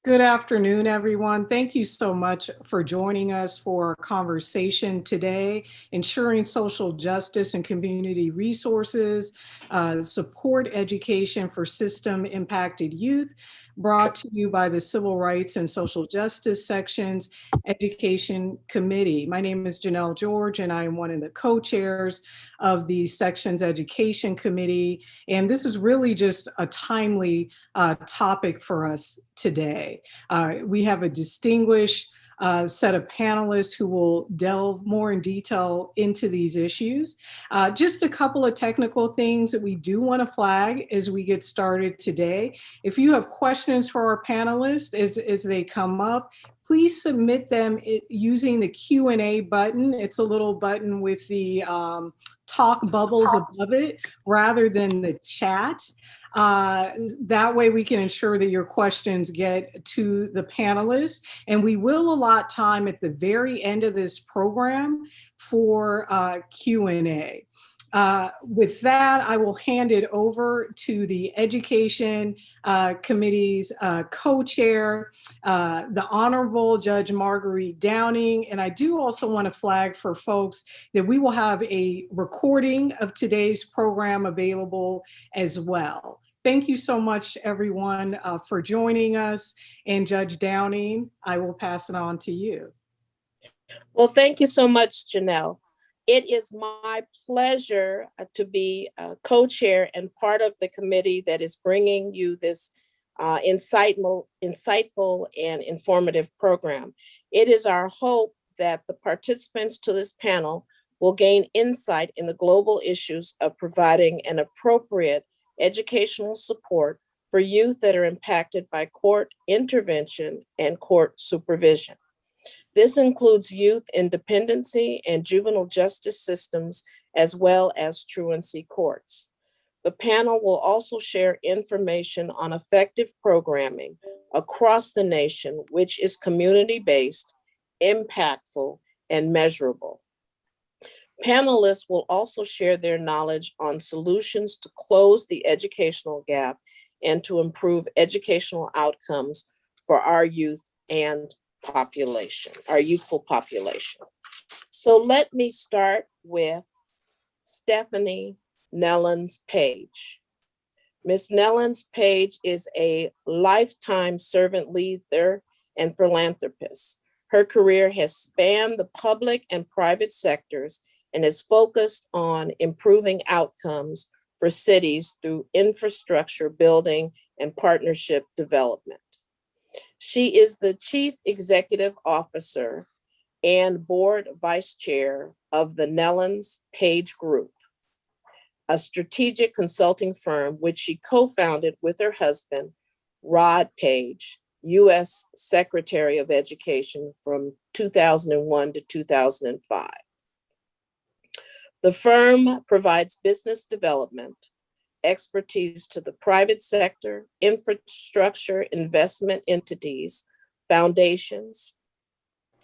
Good afternoon, everyone. Thank you so much for joining us for our conversation today, ensuring social justice and community resources, support education for system-impacted youth, brought to you by the Civil Rights and Social Justice Sections Education Committee. My name is Janel George, and I am one of the co-chairs of the Sections Education Committee. And this is really just a timely topic for us today. We have a distinguished set of panelists who will delve more in detail into these issues. Just a couple of technical things that we do want to flag as we get started today. If you have questions for our panelists as they come up, please submit them using the Q&A button. It's a little button with the talk bubbles above it rather than the chat. That way we can ensure that your questions get to the panelists, and we will allot time at the very end of this program for Q&A. With that, I will hand it over to the Education Committee's co-chair, the Honorable Judge Marguerite Downing. And I do also want to flag for folks that we will have a recording of today's program available as well. Thank you so much, everyone, for joining us. And Judge Downing, I will pass it on to you. Well, thank you so much, Janelle. It is my pleasure to be co-chair and part of the committee that is bringing you this insightful and informative program. It is our hope that the participants to this panel will gain insight in the global issues of providing an appropriate educational support for youth that are impacted by court intervention and court supervision. This includes youth in dependency and juvenile justice systems, as well as truancy courts. The panel will also share information on effective programming across the nation, which is community-based, impactful, and measurable. Panelists will also share their knowledge on solutions to close the educational gap and to improve educational outcomes for our youth and population, our youthful population. So let me start with Stephanie Nellens-Page. Ms. Nellens-Page is a lifetime servant leader and philanthropist. Her career has spanned the public and private sectors and is focused on improving outcomes for cities through infrastructure building and partnership development. She is the Chief Executive Officer and Board Vice Chair of the Nellens-Page Group, a strategic consulting firm which she co-founded with her husband, Rod Page, U.S. Secretary of Education from 2001 to 2005. The firm provides business development expertise to the private sector, infrastructure investment entities, foundations,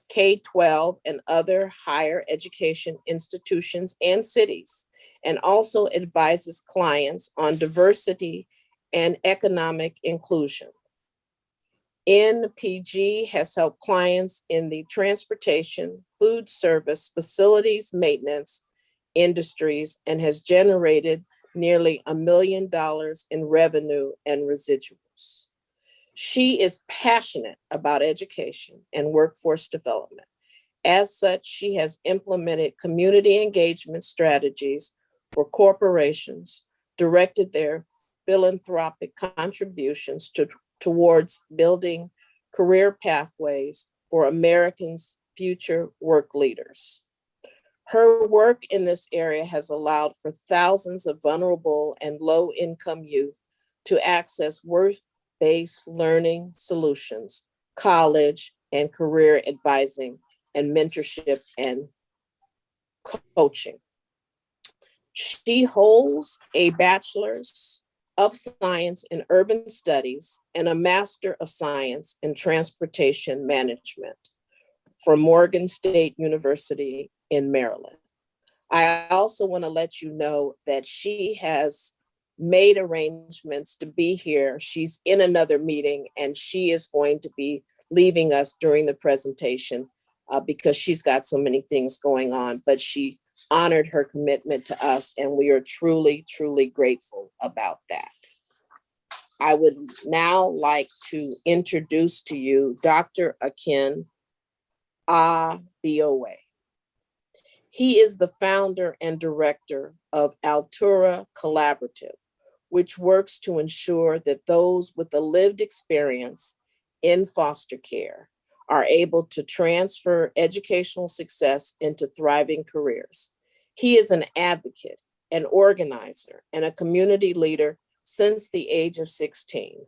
K-12, and other higher education institutions and cities, and also advises clients on diversity and economic inclusion. NPG has helped clients in the transportation, food service, facilities, maintenance, industries, and has generated nearly $1 million in revenue and residuals. She is passionate about education and workforce development. As such, she has implemented community engagement strategies for corporations, directed their philanthropic contributions towards building career pathways for Americans' future work leaders. Her work in this area has allowed for thousands of vulnerable and low-income youth to access work-based learning solutions, college and career advising, and mentorship and coaching. She holds a Bachelor's of Science in Urban Studies and a Master of Science in Transportation Management from Morgan State University in Maryland. I also want to let you know that she has made arrangements to be here. She's in another meeting and she is going to be leaving us during the presentation because she's got so many things going on, but she honored her commitment to us and we are truly, truly grateful about that. I would now like to introduce to you Dr. Akin Abioye. He is the founder and director of Altura Collaborative, which works to ensure that those with a lived experience in foster care are able to transfer educational success into thriving careers. He is an advocate, an organizer, and a community leader since the age of 16.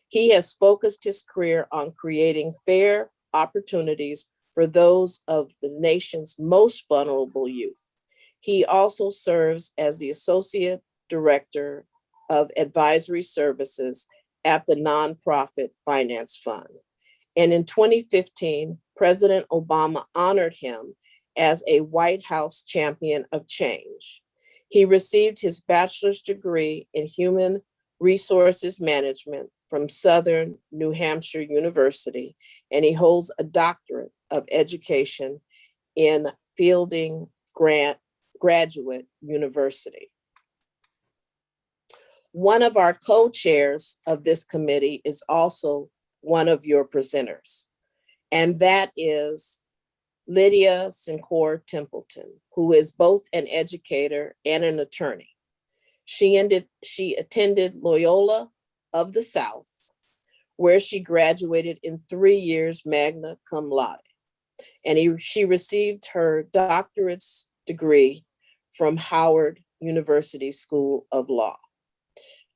He has focused his career on creating fair opportunities for those of the nation's most vulnerable youth. He also serves as the Associate Director of Advisory Services at the Nonprofit Finance Fund. And in 2015, President Obama honored him as a White House Champion of Change. He received his bachelor's degree in Human Resources Management from Southern New Hampshire University, and he holds a doctorate of education in Fielding Graduate University. One of our co-chairs of this committee is also one of your presenters, and that is Lydia Sinclair Templeton, who is both an educator and an attorney. She attended Loyola of the South, where she graduated in 3 years magna cum laude. And she received her doctorate's degree from Howard University School of Law.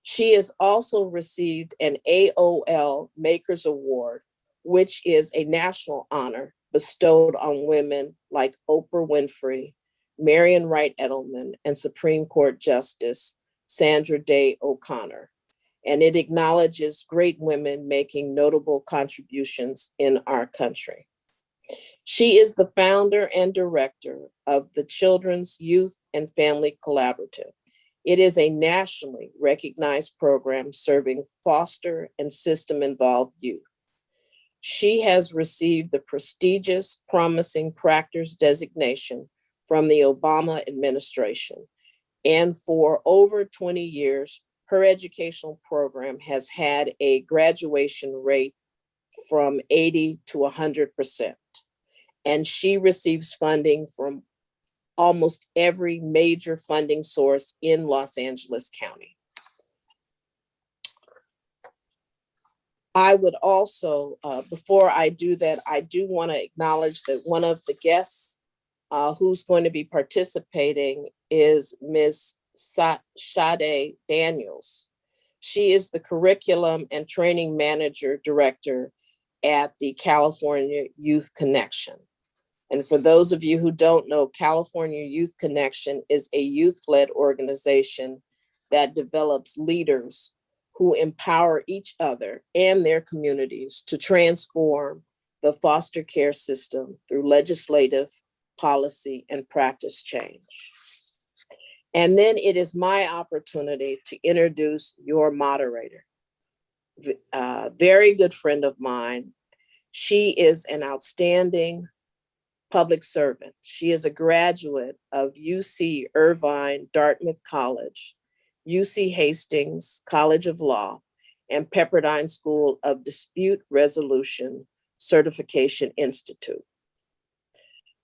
She has also received an AOL Makers Award, which is a national honor bestowed on women like Oprah Winfrey, Marian Wright Edelman, and Supreme Court Justice Sandra Day O'Connor. And it acknowledges great women making notable contributions in our country. She is the founder and director of the Children's Youth and Family Collaborative. It is a nationally recognized program serving foster and system-involved youth. She has received the prestigious Promising Practice designation from the Obama administration. And for over 20 years, her educational program has had a graduation rate from 80 to 100%. And she receives funding from almost every major funding source in Los Angeles County. I would also, before I do that, I do want to acknowledge that one of the guests who's going to be participating is Ms. Sade Daniels. She is the Curriculum and Training Manager Director at the California Youth Connection. And for those of you who don't know, California Youth Connection is a youth-led organization that develops leaders who empower each other and their communities to transform the foster care system through legislative, policy, and practice change. And then it is my opportunity to introduce your moderator, a very good friend of mine. She is an outstanding public servant. She is a graduate of UC Irvine Dartmouth College, UC Hastings College of Law, and Pepperdine School of Dispute Resolution Certification Institute.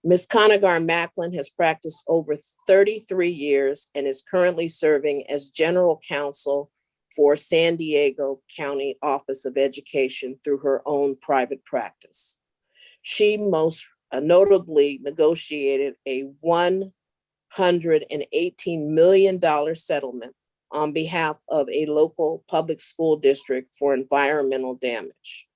Ms. Conagar Macklin has practiced over 33 years and is currently serving as General Counsel for San Diego County Office of Education through her own private practice. She most notably negotiated a $118 million settlement on behalf of a local public school district for environmental damage.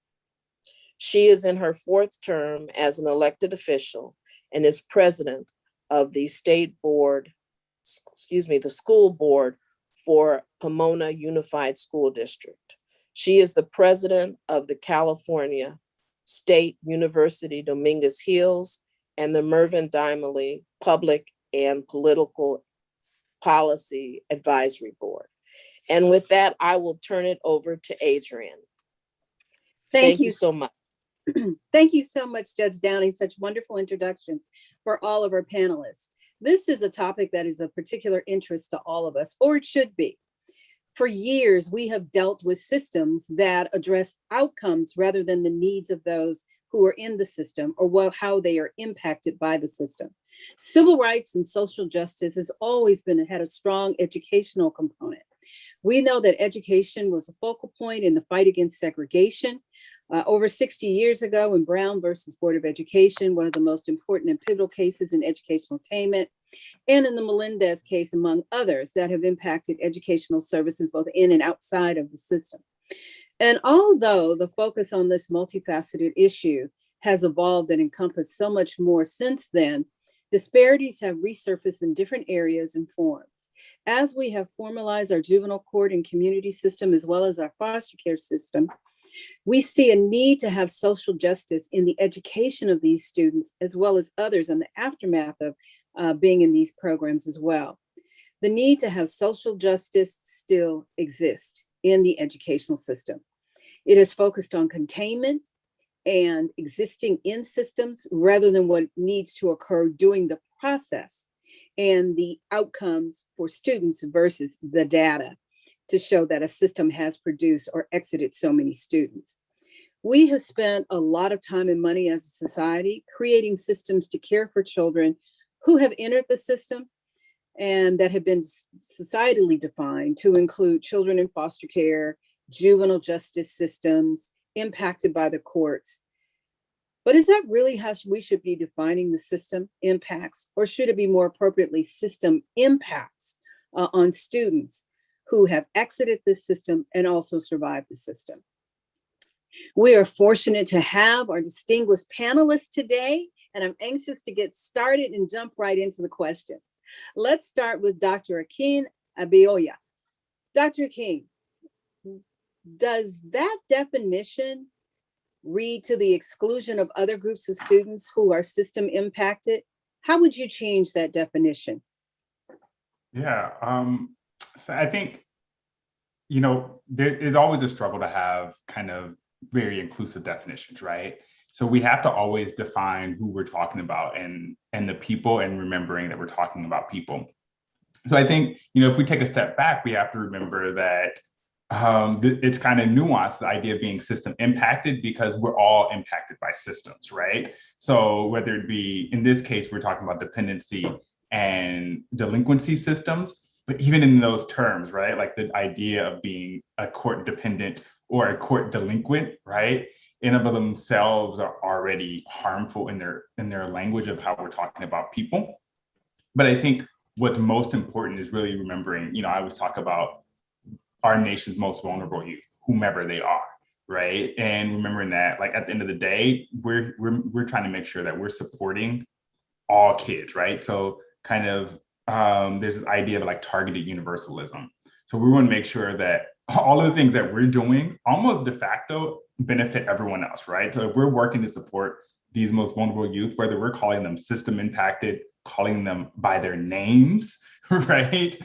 She is in her 4th term as an elected official and is president of the the school board for Pomona Unified School District. She is the president of the California State University Dominguez Hills and the Mervyn Dimely Public and Political Policy Advisory Board. And with that, I will turn it over to Adrian. Thank you so much. Thank you so much, Judge Downey. Such wonderful introductions for all of our panelists. This is a topic that is of particular interest to all of us, or it should be. For years, we have dealt with systems that address outcomes rather than the needs of those who are in the system or how they are impacted by the system. Civil rights and social justice has always had a strong educational component. We know that education was a focal point in the fight against segregation. Over 60 years ago in Brown versus Board of Education, one of the most important and pivotal cases in educational attainment, and in the Melendez case, among others that have impacted educational services both in and outside of the system. And although the focus on this multifaceted issue has evolved and encompassed so much more since then, disparities have resurfaced in different areas and forms. As we have formalized our juvenile court and community system, as well as our foster care system, we see a need to have social justice in the education of these students, as well as others in the aftermath of being in these programs as well. The need to have social justice still exists in the educational system. It is focused on containment and existing in systems rather than what needs to occur during the process and the outcomes for students versus the data to show that a system has produced or exited so many students. We have spent a lot of time and money as a society creating systems to care for children who have entered the system and that have been societally defined to include children in foster care, juvenile justice systems impacted by the courts. But is that really how we should be defining the system impacts, or should it be more appropriately system impacts on students who have exited this system and also survived the system? We are fortunate to have our distinguished panelists today, and I'm anxious to get started and jump right into the questions. Let's start with Dr. Akin Abioya. Dr. Akin, does that definition read to the exclusion of other groups of students who are system impacted? How would you change that definition? Yeah, so I think, there is always a struggle to have kind of very inclusive definitions, right? So we have to always define who we're talking about and the people, and remembering that we're talking about people. So I think, if we take a step back, we have to remember that it's kind of nuanced, the idea of being system impacted, because we're all impacted by systems, right? So whether it be, in this case, we're talking about dependency and delinquency systems, but even in those terms, right? Like the idea of being a court dependent or a court delinquent, right? In and of themselves are already harmful in their language of how we're talking about people. But I think what's most important is really remembering, I always talk about our nation's most vulnerable youth, whomever they are, right? And remembering that, like, at the end of the day, we're trying to make sure that we're supporting all kids, right? So kind of there's this idea of like targeted universalism. So we want to make sure that all of the things that we're doing almost de facto benefit everyone else, right? So if we're working to support these most vulnerable youth, whether we're calling them system impacted, calling them by their names, right?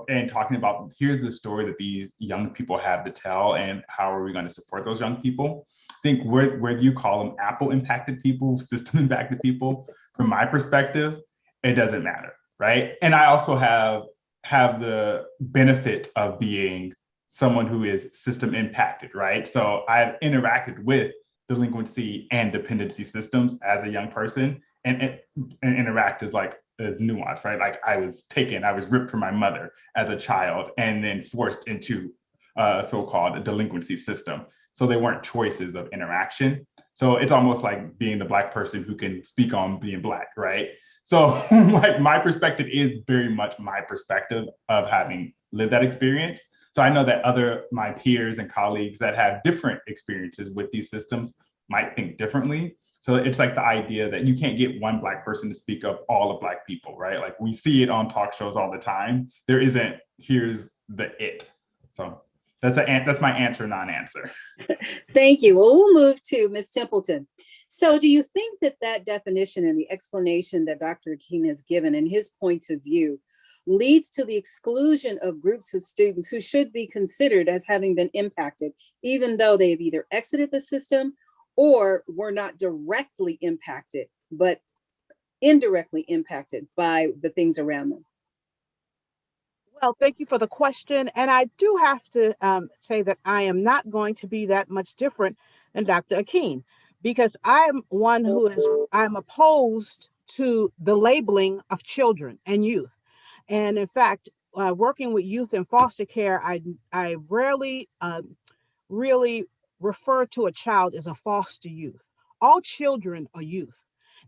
And talking about, here's the story that these young people have to tell, and how are we going to support those young people? I think whether you call them Apple impacted people, system impacted people, from my perspective, it doesn't matter, right? And I also have the benefit of being someone who is system impacted, right? So I've interacted with delinquency and dependency systems as a young person, and interact as nuanced, right? Like I was ripped from my mother as a child and then forced into a so-called delinquency system. So they weren't choices of interaction. So it's almost like being the Black person who can speak on being Black, right? So like my perspective is very much my perspective of having lived that experience. So I know that my peers and colleagues that have different experiences with these systems might think differently. So it's like the idea that you can't get one Black person to speak of all of Black people, right? Like we see it on talk shows all the time. There isn't, here's the it. So that's my answer, non-answer. Thank you. Well, we'll move to Ms. Templeton. So do you think that definition and the explanation that Dr. Akin has given and his points of view leads to the exclusion of groups of students who should be considered as having been impacted, even though they have either exited the system or were not directly impacted, but indirectly impacted by the things around them? Well, thank you for the question. And I do have to say that I am not going to be that much different than Dr. Akeen, because I'm one who I'm opposed to the labeling of children and youth. And in fact, working with youth in foster care, I rarely really refer to a child as a foster youth. All children are youth.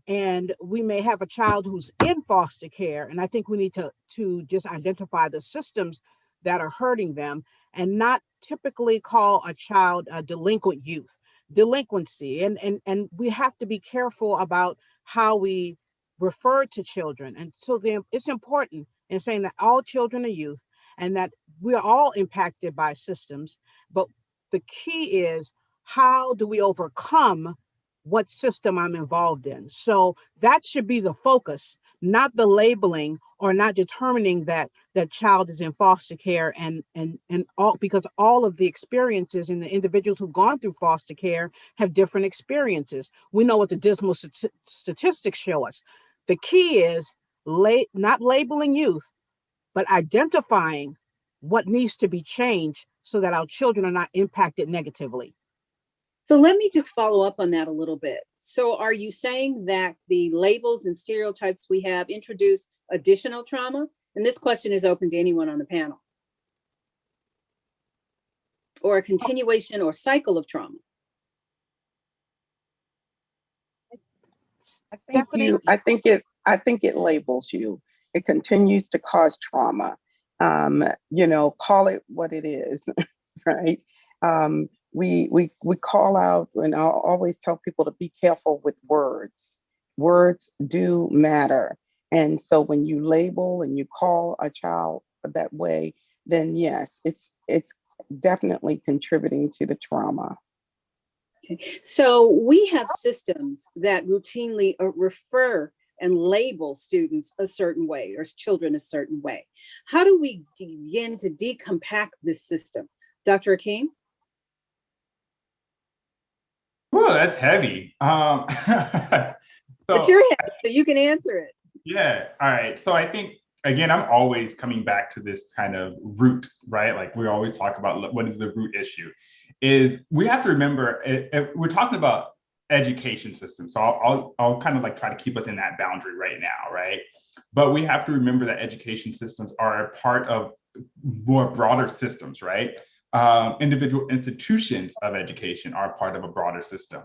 And we may have a child who's in foster care, and I think we need to just identify the systems that are hurting them and not typically call a child a delinquent youth. Delinquency, and we have to be careful about how we refer to children. And so it's important in saying that all children are youth and that we are all impacted by systems, but the key is, how do we overcome what system I'm involved in? So that should be the focus, not the labeling or not determining that that child is in foster care and all, because all of the experiences and the individuals who've gone through foster care have different experiences. We know what the dismal statistics show us. The key is not labeling youth, but identifying what needs to be changed so that our children are not impacted negatively. So let me just follow up on that a little bit. So are you saying that the labels and stereotypes we have introduce additional trauma? And this question is open to anyone on the panel. Or a continuation or cycle of trauma? I think it labels you. It continues to cause trauma. Call it what it is, right? We call out, and I'll always tell people to be careful with words. Words do matter. And so when you label and you call a child that way, then yes, it's definitely contributing to the trauma. Okay. So we have systems that routinely refer and label students a certain way or children a certain way. How do we begin to decompact this system? Dr. Akeen? Oh, that's heavy. But you're heavy, so you can answer it. Yeah. All right. So I think, again, I'm always coming back to this kind of root, right? Like we always talk about what is the root issue. Is we have to remember, if we're talking about education system. So I'll kind of like try to keep us in that boundary right now, right? But we have to remember that education systems are a part of more broader systems, right? Individual institutions of education are part of a broader system.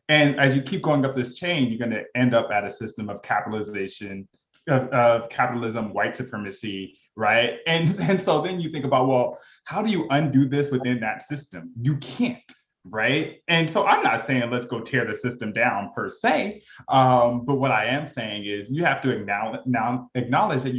And as you keep going up this chain, you're going to end up at a system of capitalization, of capitalism, white supremacy, right? And so then you think about, well, how do you undo this within that system? You can't, right? And so I'm not saying let's go tear the system down per se, but what I am saying is you have to acknowledge that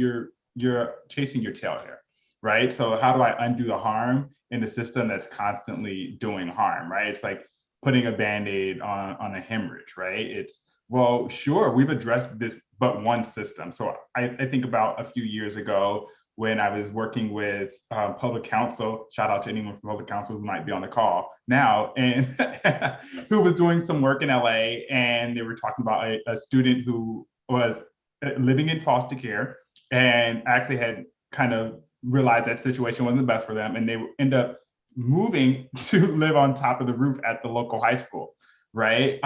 you're chasing your tail here, right? So how do I undo the harm in a system that's constantly doing harm, right? It's like putting a Band-Aid on a hemorrhage, right? It's, well, sure, we've addressed this but one system. So I think about a few years ago when I was working with public counsel, shout out to anyone from public counsel who might be on the call now, and who was doing some work in LA, and they were talking about a student who was living in foster care and actually had kind of realized that situation wasn't the best for them, and they end up moving to live on top of the roof at the local high school, right?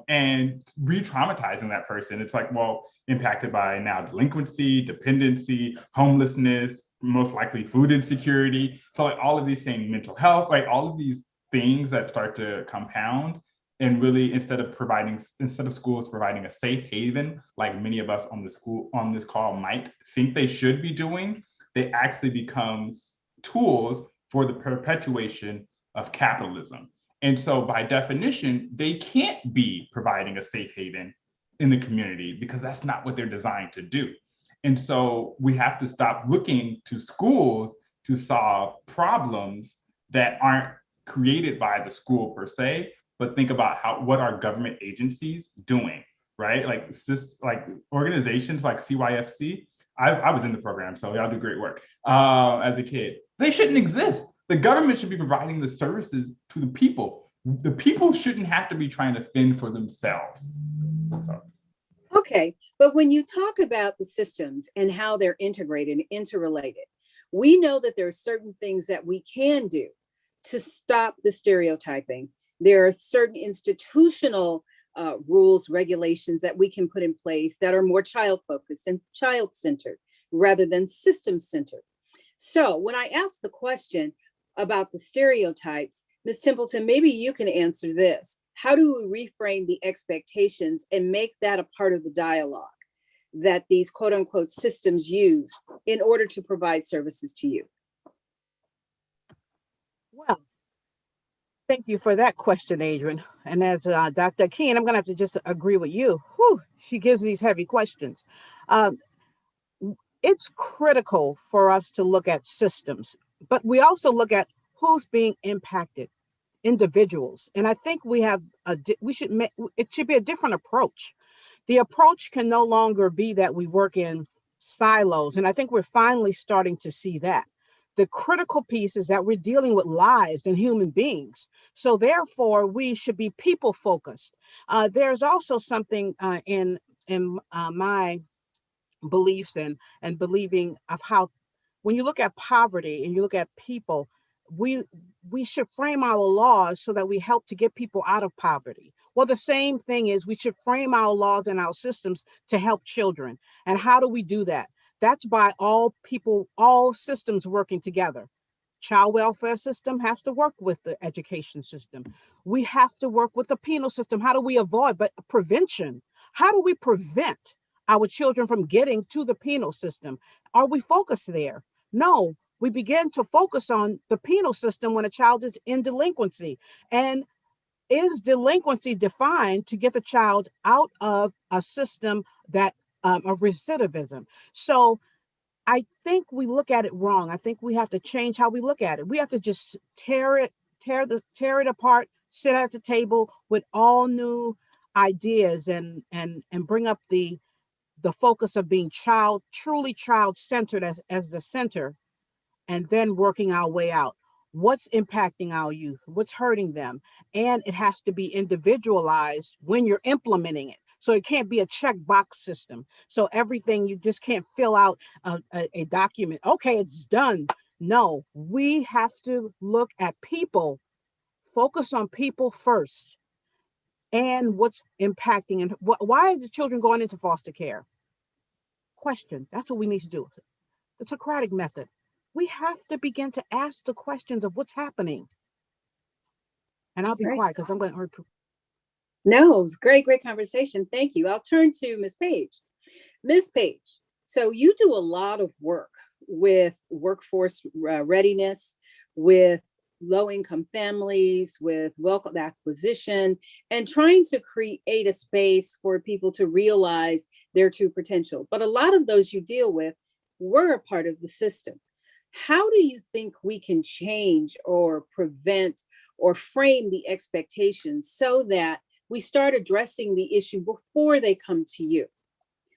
And re-traumatizing that person. It's like, well, impacted by now delinquency, dependency, homelessness, most likely food insecurity. So like all of these things, mental health, like all of these things that start to compound. And really, instead of schools providing a safe haven, like many of us on this call might think they should be doing, they actually become tools for the perpetuation of capitalism. And so by definition, they can't be providing a safe haven in the community because that's not what they're designed to do. And so we have to stop looking to schools to solve problems that aren't created by the school per se, but think about what are government agencies doing, right? Like organizations like CYFC I was in the program, so y'all do great work as a kid. They shouldn't exist. The government should be providing the services to the people. The people shouldn't have to be trying to fend for themselves. So. Okay, but when you talk about the systems and how they're integrated and interrelated, we know that there are certain things that we can do to stop the stereotyping. There are certain institutional rules, regulations that we can put in place that are more child-focused and child-centered rather than system-centered. So when I ask the question about the stereotypes, Ms. Templeton, maybe you can answer this. How do we reframe the expectations and make that a part of the dialogue that these quote unquote systems use in order to provide services to you? Well, thank you for that question, Adrian. And as Dr. Keen, I'm going to have to just agree with you. Whew, she gives these heavy questions. It's critical for us to look at systems, but we also look at who's being impacted, individuals. And I think it should be a different approach. The approach can no longer be that we work in silos. And I think we're finally starting to see that. The critical piece is that we're dealing with lives and human beings. So therefore, we should be people focused. There's also something in my beliefs and believing of how, when you look at poverty and you look at people, we should frame our laws so that we help to get people out of poverty. Well, the same thing is we should frame our laws and our systems to help children. And how do we do that? That's by all people, all systems working together. Child welfare system has to work with the education system. We have to work with the penal system. How do we avoid? But prevention. How do we prevent our children from getting to the penal system? Are we focused there? No, we begin to focus on the penal system when a child is in delinquency. And is delinquency defined to get the child out of a system that of recidivism? So I think we look at it wrong. I think we have to change how we look at it. We have to just tear it apart, sit at the table with all new ideas and bring up the focus of being truly child-centered as the center, and then working our way out. What's impacting our youth? What's hurting them? And it has to be individualized when you're implementing it. So it can't be a checkbox system. So everything, you just can't fill out a document. Okay, it's done. No, we have to look at people, focus on people first, and what's impacting and why are the children going into foster care? Question. That's what we need to do. The Socratic method. We have to begin to ask the questions of what's happening. And I'll be quiet because I'm going to hurt. No, it was great conversation. Thank you. I'll turn to Ms. Page. Ms. Page, so you do a lot of work with workforce readiness, with low-income families, with wealth acquisition, and trying to create a space for people to realize their true potential. But a lot of those you deal with were a part of the system. How do you think we can change or prevent or frame the expectations so that we start addressing the issue before they come to you?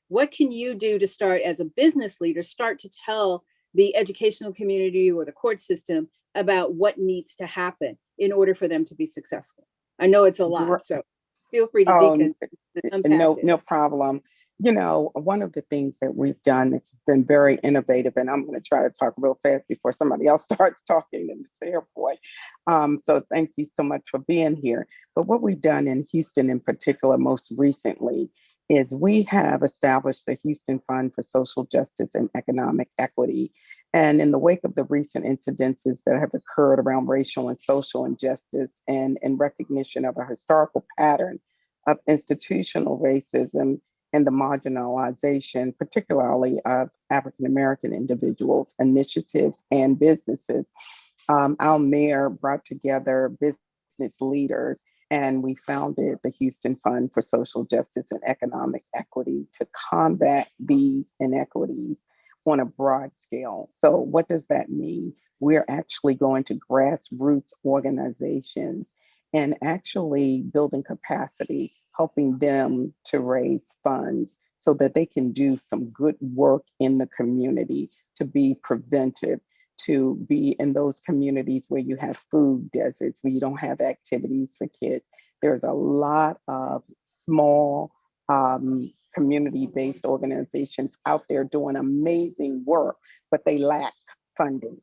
What can you do to start, as a business leader, start to tell the educational community or the court system about what needs to happen in order for them to be successful? I know it's a lot, so feel free to no problem. You know, one of the things that we've done that's been very innovative, and I'm going to try to talk real fast before somebody else starts talking in the airport. So thank you so much for being here. But what we've done in Houston in particular most recently is we have established the Houston Fund for Social Justice and Economic Equity. And in the wake of the recent incidences that have occurred around racial and social injustice, and in recognition of a historical pattern of institutional racism and the marginalization, particularly of African-American individuals, initiatives, and businesses, our mayor brought together business leaders, and we founded the Houston Fund for Social Justice and Economic Equity to combat these inequities on a broad scale. So what does that mean? We're actually going to grassroots organizations and actually building capacity, helping them to raise funds so that they can do some good work in the community, to be preventive, to be in those communities where you have food deserts, where you don't have activities for kids. There's a lot of small community-based organizations out there doing amazing work, but they lack funding.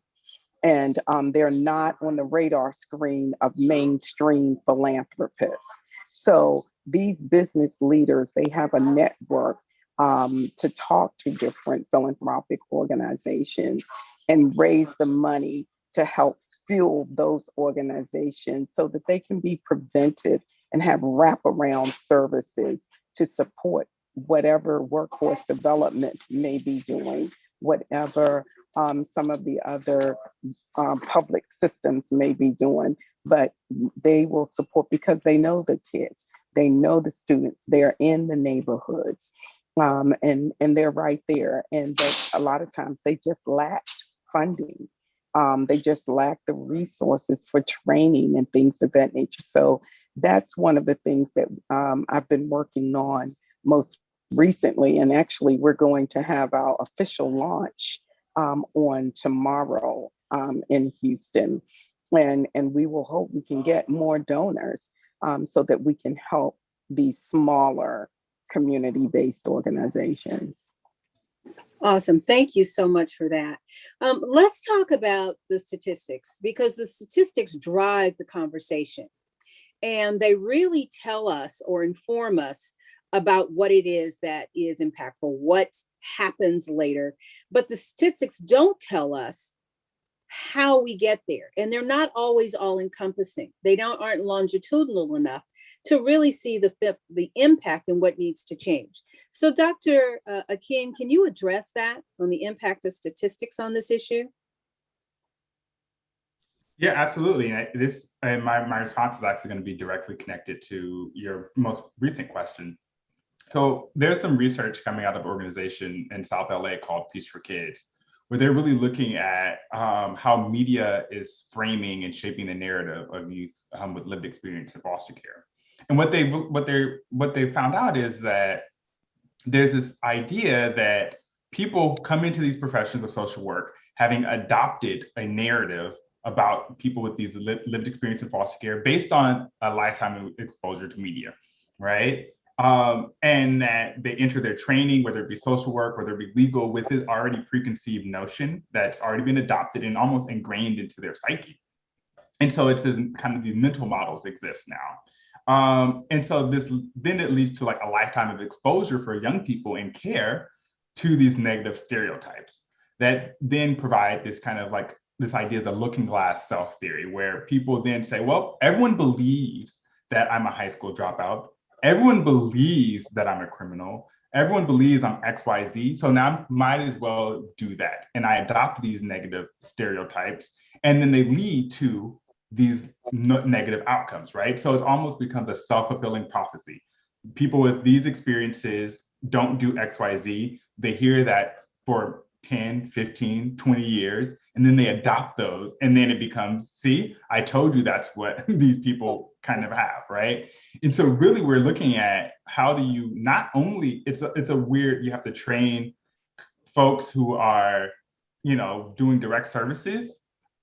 And they're not on the radar screen of mainstream philanthropists. So these business leaders, they have a network to talk to different philanthropic organizations and raise the money to help fuel those organizations so that they can be preventive and have wraparound services to support whatever workforce development may be doing, whatever some of the other public systems may be doing, but they will support because they know the kids, they know the students, they're in the neighborhoods, and they're right there. And but a lot of times they just lack funding. They just lack the resources for training and things of that nature. So that's one of the things that I've been working on most recently. And actually, we're going to have our official launch on tomorrow in Houston. And we will hope we can get more donors so that we can help these smaller community-based organizations. Awesome. Thank you so much for that. Let's talk about the statistics, because the statistics drive the conversation and they really tell us or inform us about what it is that is impactful, what happens later. But the statistics don't tell us how we get there. And they're not always all encompassing. They aren't longitudinal enough to really see the impact and what needs to change. So Dr. Akin, can you address that on the impact of statistics on this issue? Yeah, absolutely. And my response is actually going to be directly connected to your most recent question. So there's some research coming out of an organization in South LA called Peace for Kids, where they're really looking at how media is framing and shaping the narrative of youth with lived experience in foster care. And what they found out is that there's this idea that people come into these professions of social work having adopted a narrative about people with these lived experience in foster care based on a lifetime of exposure to media, right? And that they enter their training, whether it be social work, whether it be legal, with this already preconceived notion that's already been adopted and almost ingrained into their psyche. And so it's kind of these mental models exist now. And so then it leads to like a lifetime of exposure for young people in care to these negative stereotypes that then provide this kind of like this idea of the looking glass self theory, where people then say, well, everyone believes that I'm a high school dropout. Everyone believes that I'm a criminal. Everyone believes I'm XYZ. So now I might as well do that. And I adopt these negative stereotypes, and then they lead to these negative outcomes, right? So it almost becomes a self-fulfilling prophecy. People with these experiences don't do XYZ. They hear that for 10, 15, 20 years, and then they adopt those. And then it becomes, see, I told you that's what these people kind of have, right? And so really we're looking at how do you not only, it's a weird, you have to train folks who are, doing direct services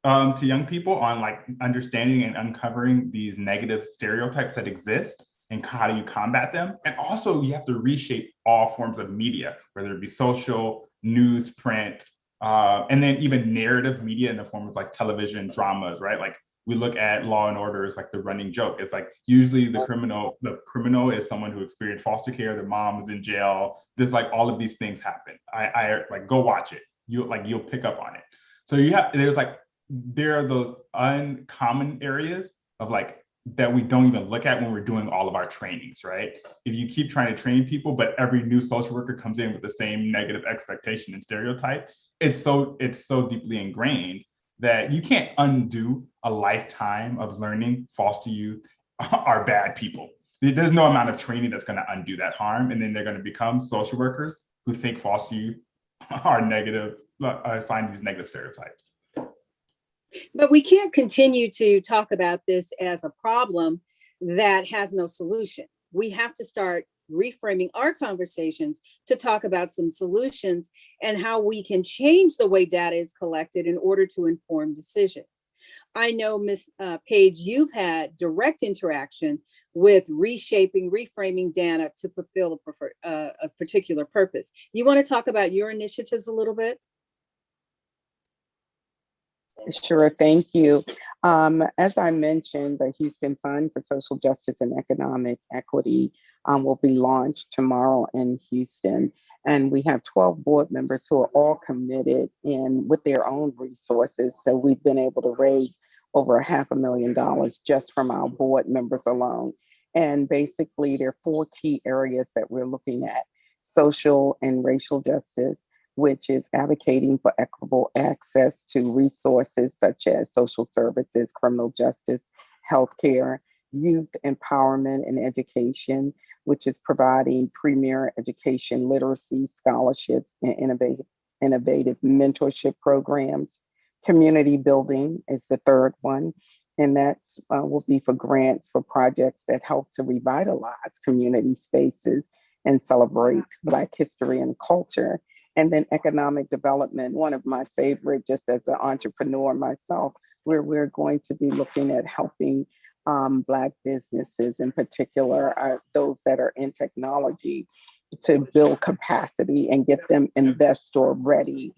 to young people on like understanding and uncovering these negative stereotypes that exist and how do you combat them. And also you have to reshape all forms of media, whether it be social, news, print, and then even narrative media in the form of like television dramas, right? Like we look at Law and Order as like the running joke. It's like usually the criminal is someone who experienced foster care, their mom was in jail. There's like all of these things happen. I like go watch it. You'll pick up on it. So there are those uncommon areas of like that we don't even look at when we're doing all of our trainings, right? If you keep trying to train people, but every new social worker comes in with the same negative expectation and stereotype, it's so deeply ingrained that you can't undo a lifetime of learning foster youth are bad people. There's no amount of training that's going to undo that harm, and then they're going to become social workers who think foster youth are negative, assigned these negative stereotypes. But we can't continue to talk about this as a problem that has no solution. We have to start reframing our conversations to talk about some solutions and how we can change the way data is collected in order to inform decisions. I know, Ms. Page, you've had direct interaction with reshaping, reframing data to fulfill a particular purpose. You want to talk about your initiatives a little bit? Sure, thank you. As I mentioned, the Houston Fund for Social Justice and Economic Equity will be launched tomorrow in Houston. And we have 12 board members who are all committed in with their own resources. So we've been able to raise over $500,000 just from our board members alone. And basically, there are 4 key areas that we're looking at: social and racial justice, which is advocating for equitable access to resources such as social services, criminal justice, healthcare; youth empowerment and education, which is providing premier education, literacy, scholarships, and innovative mentorship programs; community building is the third one, and that will be for grants for projects that help to revitalize community spaces and celebrate Black history and culture; and then economic development, one of my favorite, just as an entrepreneur myself, where we're going to be looking at helping Black businesses, in particular, those that are in technology, to build capacity and get them investor ready.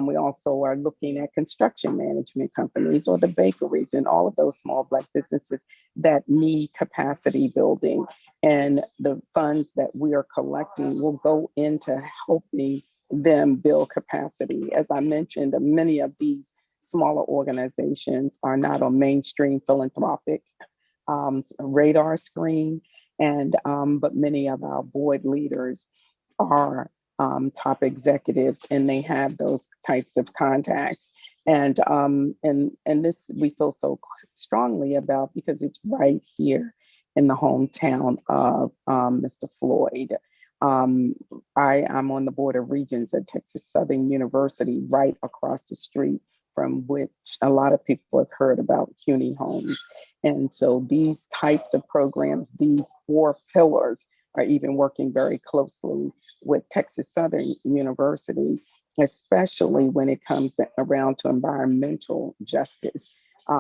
We also are looking at construction management companies or the bakeries and all of those small Black businesses that need capacity building. And the funds that we are collecting will go into helping them build capacity. As I mentioned, many of these smaller organizations are not on mainstream philanthropic radar screen, and but many of our board leaders are top executives, and they have those types of contacts. And this we feel so strongly about because it's right here in the hometown of Mr. Floyd. I am on the Board of Regents at Texas Southern University, right across the street from which a lot of people have heard about CUNY homes. And so these types of programs, these 4 pillars, are even working very closely with Texas Southern University, especially when it comes around to environmental justice.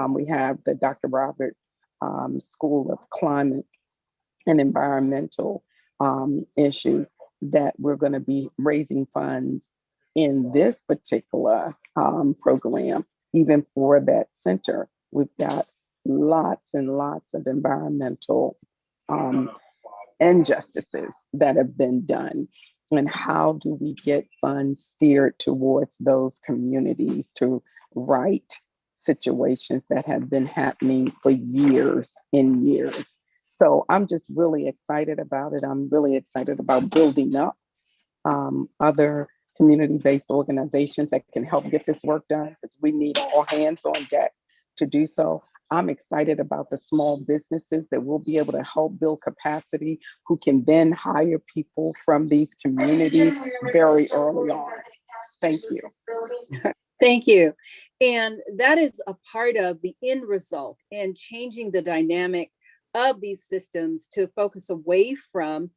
We have the Dr. Robert School of Climate and Environmental issues that we're going to be raising funds in this particular program, even for that center. We've got lots and lots of environmental injustices that have been done. And how do we get funds steered towards those communities to right situations that have been happening for years and years? So I'm just really excited about it. I'm really excited about building up other community-based organizations that can help get this work done, because we need all hands on deck to do so. I'm excited about the small businesses that will be able to help build capacity, who can then hire people from these communities very early on. Thank you. Thank you. And that is a part of the end result and changing the dynamic of these systems to focus away from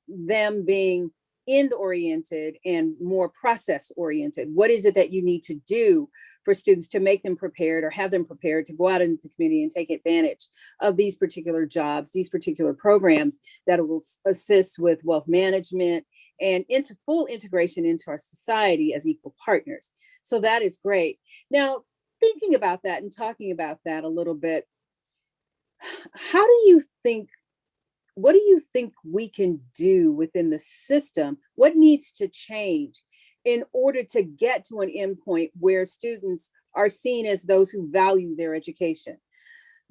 them being end-oriented and more process-oriented. What is it that you need to do for students to make them prepared or have them prepared to go out into the community and take advantage of these particular jobs, these particular programs that will assist with wealth management and into full integration into our society as equal partners. So that is great. Now, thinking about that and talking about that a little bit, what do you think we can do within the system? What needs to change in order to get to an endpoint where students are seen as those who value their education?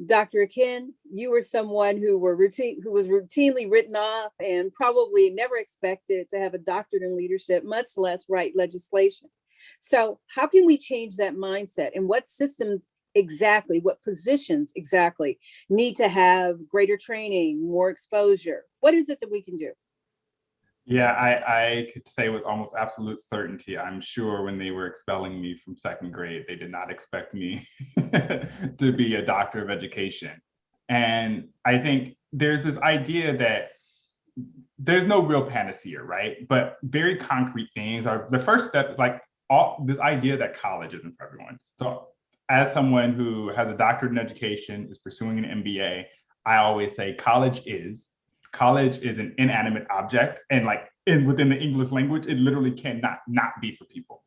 Dr. Akin, you were someone who was routinely written off and probably never expected to have a doctorate in leadership, much less write legislation. So how can we change that mindset, and what systems exactly, what positions exactly need to have greater training, more exposure? What is it that we can do? Yeah, I could say with almost absolute certainty, I'm sure when they were expelling me from 2nd grade, they did not expect me to be a doctor of education. And I think there's this idea that there's no real panacea, right? But very concrete things are the first step, like all this idea that college isn't for everyone. So as someone who has a doctorate in education, is pursuing an MBA, I always say college is an inanimate object. And like within the English language, it literally cannot not be for people.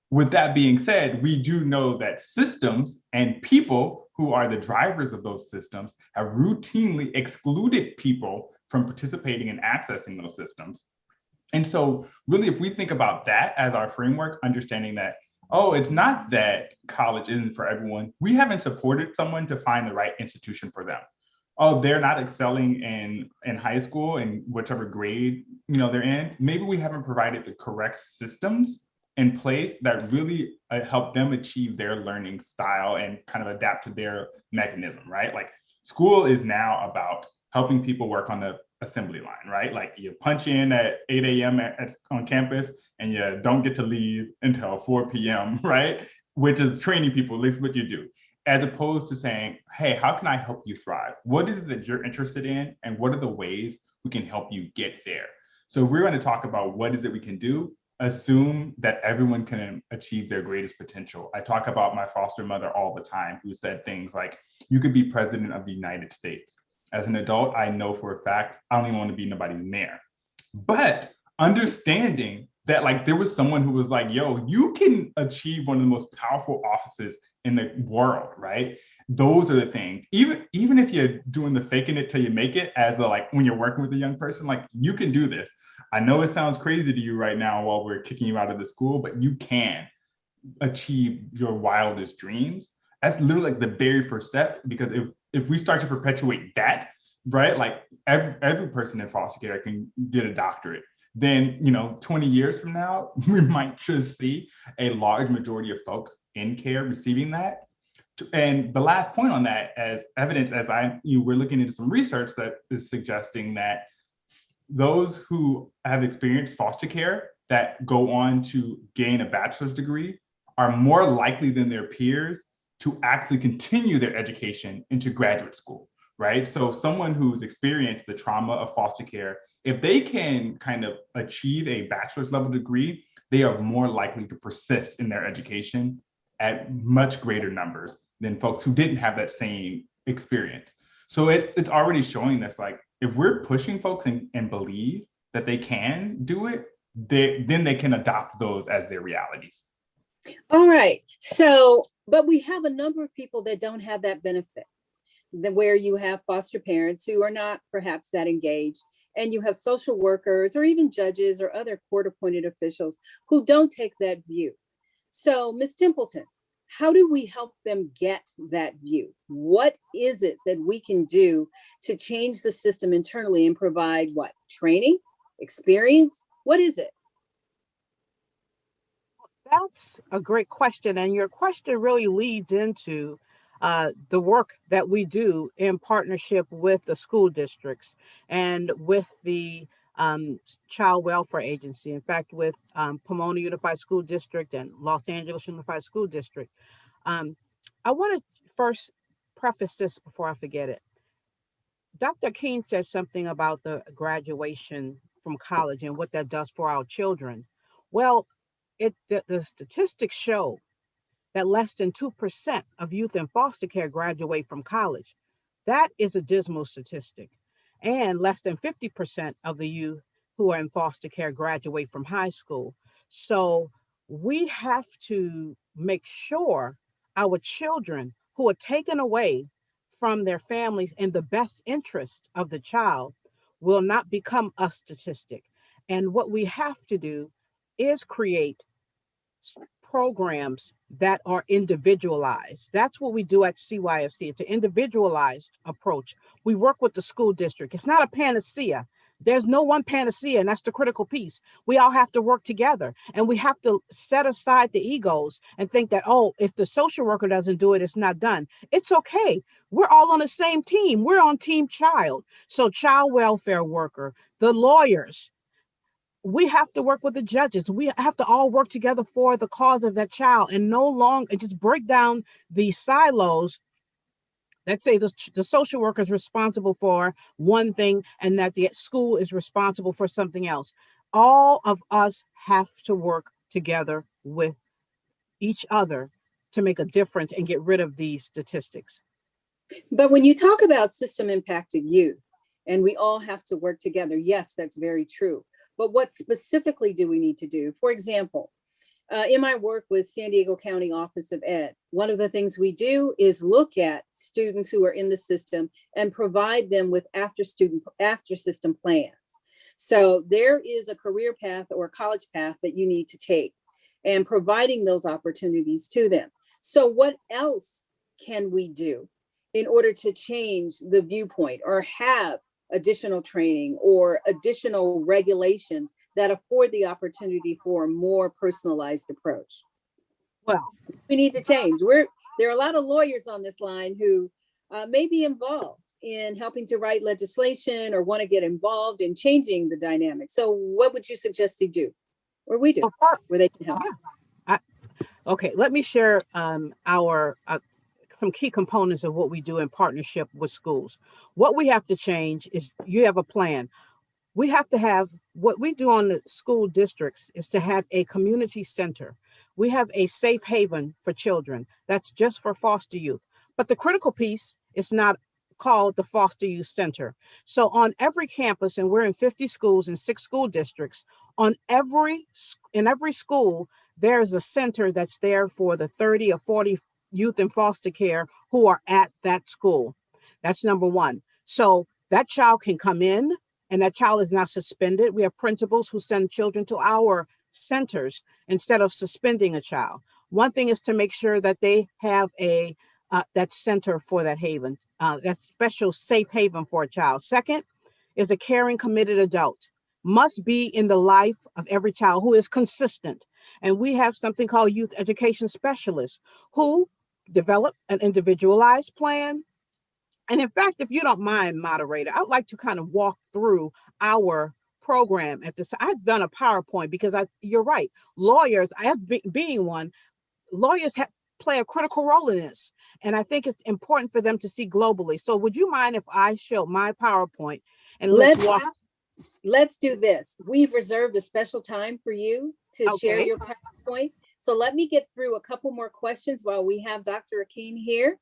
With that being said, we do know that systems and people who are the drivers of those systems have routinely excluded people from participating and accessing those systems. And so really, if we think about that as our framework, understanding that, oh, it's not that college isn't for everyone. We haven't supported someone to find the right institution for them. Oh, they're not excelling in high school in whichever grade they're in. Maybe we haven't provided the correct systems in place that really help them achieve their learning style and kind of adapt to their mechanism, right? Like school is now about helping people work on the assembly line, right? Like you punch in at 8 a.m. on campus and you don't get to leave until 4 p.m., right? Which is training people, at least what you do, as opposed to saying, hey, how can I help you thrive? What is it that you're interested in? And what are the ways we can help you get there? So we're going to talk about what is it we can do. Assume that everyone can achieve their greatest potential. I talk about my foster mother all the time, who said things like, you could be president of the United States. As an adult, I know for a fact, I don't even want to be nobody's mayor. But understanding that like there was someone who was like, yo, you can achieve one of the most powerful offices in the world, right? Those are the things. Even if you're doing the faking it till you make it, as a, like when you're working with a young person, like you can do this. I know it sounds crazy to you right now while we're kicking you out of the school, but you can achieve your wildest dreams. That's literally like the very first step, because if we start to perpetuate that, right, like every person in foster care can get a doctorate, then 20 years from now, we might just see a large majority of folks in care receiving that. And the last point on that, as evidence, as we're looking into some research that is suggesting that those who have experienced foster care that go on to gain a bachelor's degree are more likely than their peers to actually continue their education into graduate school, right? So someone who's experienced the trauma of foster care, if they can kind of achieve a bachelor's level degree, they are more likely to persist in their education at much greater numbers than folks who didn't have that same experience. So it's already showing this, like, if we're pushing folks and believe that they can do it, then they can adopt those as their realities. All right. So, but we have a number of people that don't have that benefit, where you have foster parents who are not perhaps that engaged, and you have social workers or even judges or other court-appointed officials who don't take that view. So, Ms. Templeton, how do we help them get that view? What is it that we can do to change the system internally and provide what? Training, experience? What is it? That's a great question. And your question really leads into the work that we do in partnership with the school districts and with the Child Welfare Agency. In fact, with Pomona Unified School District and Los Angeles Unified School District. I want to first preface this before I forget it. Dr. King said something about the graduation from college and what that does for our children. Well, the statistics show that less than 2% of youth in foster care graduate from college. That is a dismal statistic. And less than 50% of the youth who are in foster care graduate from high school. So we have to make sure our children who are taken away from their families in the best interest of the child will not become a statistic. And what we have to do is create programs that are individualized. That's what we do at CYFC. It's an individualized approach. We work with the school district. It's not a panacea. There's no one panacea, and that's the critical piece. We all have to work together, and we have to set aside the egos and think that, oh, if the social worker doesn't do it, it's not done. It's okay. We're all on the same team. We're on Team Child. So child welfare worker, the lawyers, we have to work with the judges. We have to all work together for the cause of that child and no longer just break down the silos let's say the social worker is responsible for one thing and that the school is responsible for something else. All of us have to work together with each other to make a difference and get rid of these statistics. But when you talk about system impacted youth, and we all have to work together, yes, that's very true. But what specifically do we need to do? For example, in my work with San Diego County Office of Ed, one of the things we do is look at students who are in the system and provide them with after system plans. So there is a career path or college path that you need to take, and providing those opportunities to them. So what else can we do in order to change the viewpoint or have additional training or additional regulations that afford the opportunity for a more personalized approach? Well, we need to change. There are a lot of lawyers on this line who may be involved in helping to write legislation or want to get involved in changing the dynamic. So what would you suggest they do, or we do, where they can help? Yeah. Okay, let me share our some key components of what we do in partnership with schools. What we have to change is you have a plan. We have to have, what we do on the school districts is to have a community center. We have a safe haven for children. That's just for foster youth. But the critical piece is not called the foster youth center. So on every campus, and we're in 50 schools in 6 school districts, in every school, there's a center that's there for the 30 or 40 youth in foster care who are at that school. That's number one. So that child can come in and that child is not suspended. We have principals who send children to our centers instead of suspending a child. One thing is to make sure that they have that center for that haven, that special safe haven for a child. Second is a caring, committed adult. Must be in the life of every child who is consistent. And we have something called youth education specialists who develop an individualized plan. And in fact, if you don't mind, moderator, I'd like to kind of walk through our program at this time. I've done a PowerPoint because you're right. Lawyers, being one, lawyers play a critical role in this. And I think it's important for them to see globally. So would you mind if I show my PowerPoint and let's do this. We've reserved a special time for you to share your PowerPoint. So let me get through a couple more questions while we have Dr. Akeen here.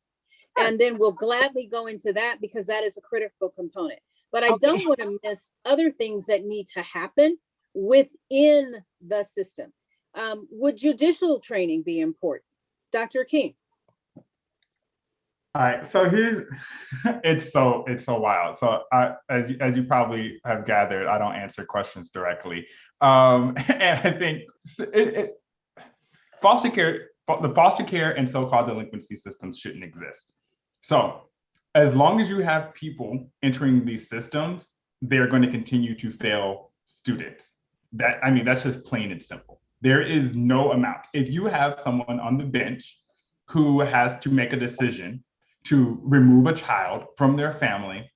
And then we'll gladly go into that because that is a critical component. But I don't want to miss other things that need to happen within the system. Would judicial training be important? Dr. Akeen. All right, so here, it's so wild. So as you probably have gathered, I don't answer questions directly. And I think the foster care and so-called delinquency systems shouldn't exist. So as long as you have people entering these systems, they're going to continue to fail students. That's just plain and simple. There is no amount. If you have someone on the bench who has to make a decision to remove a child from their family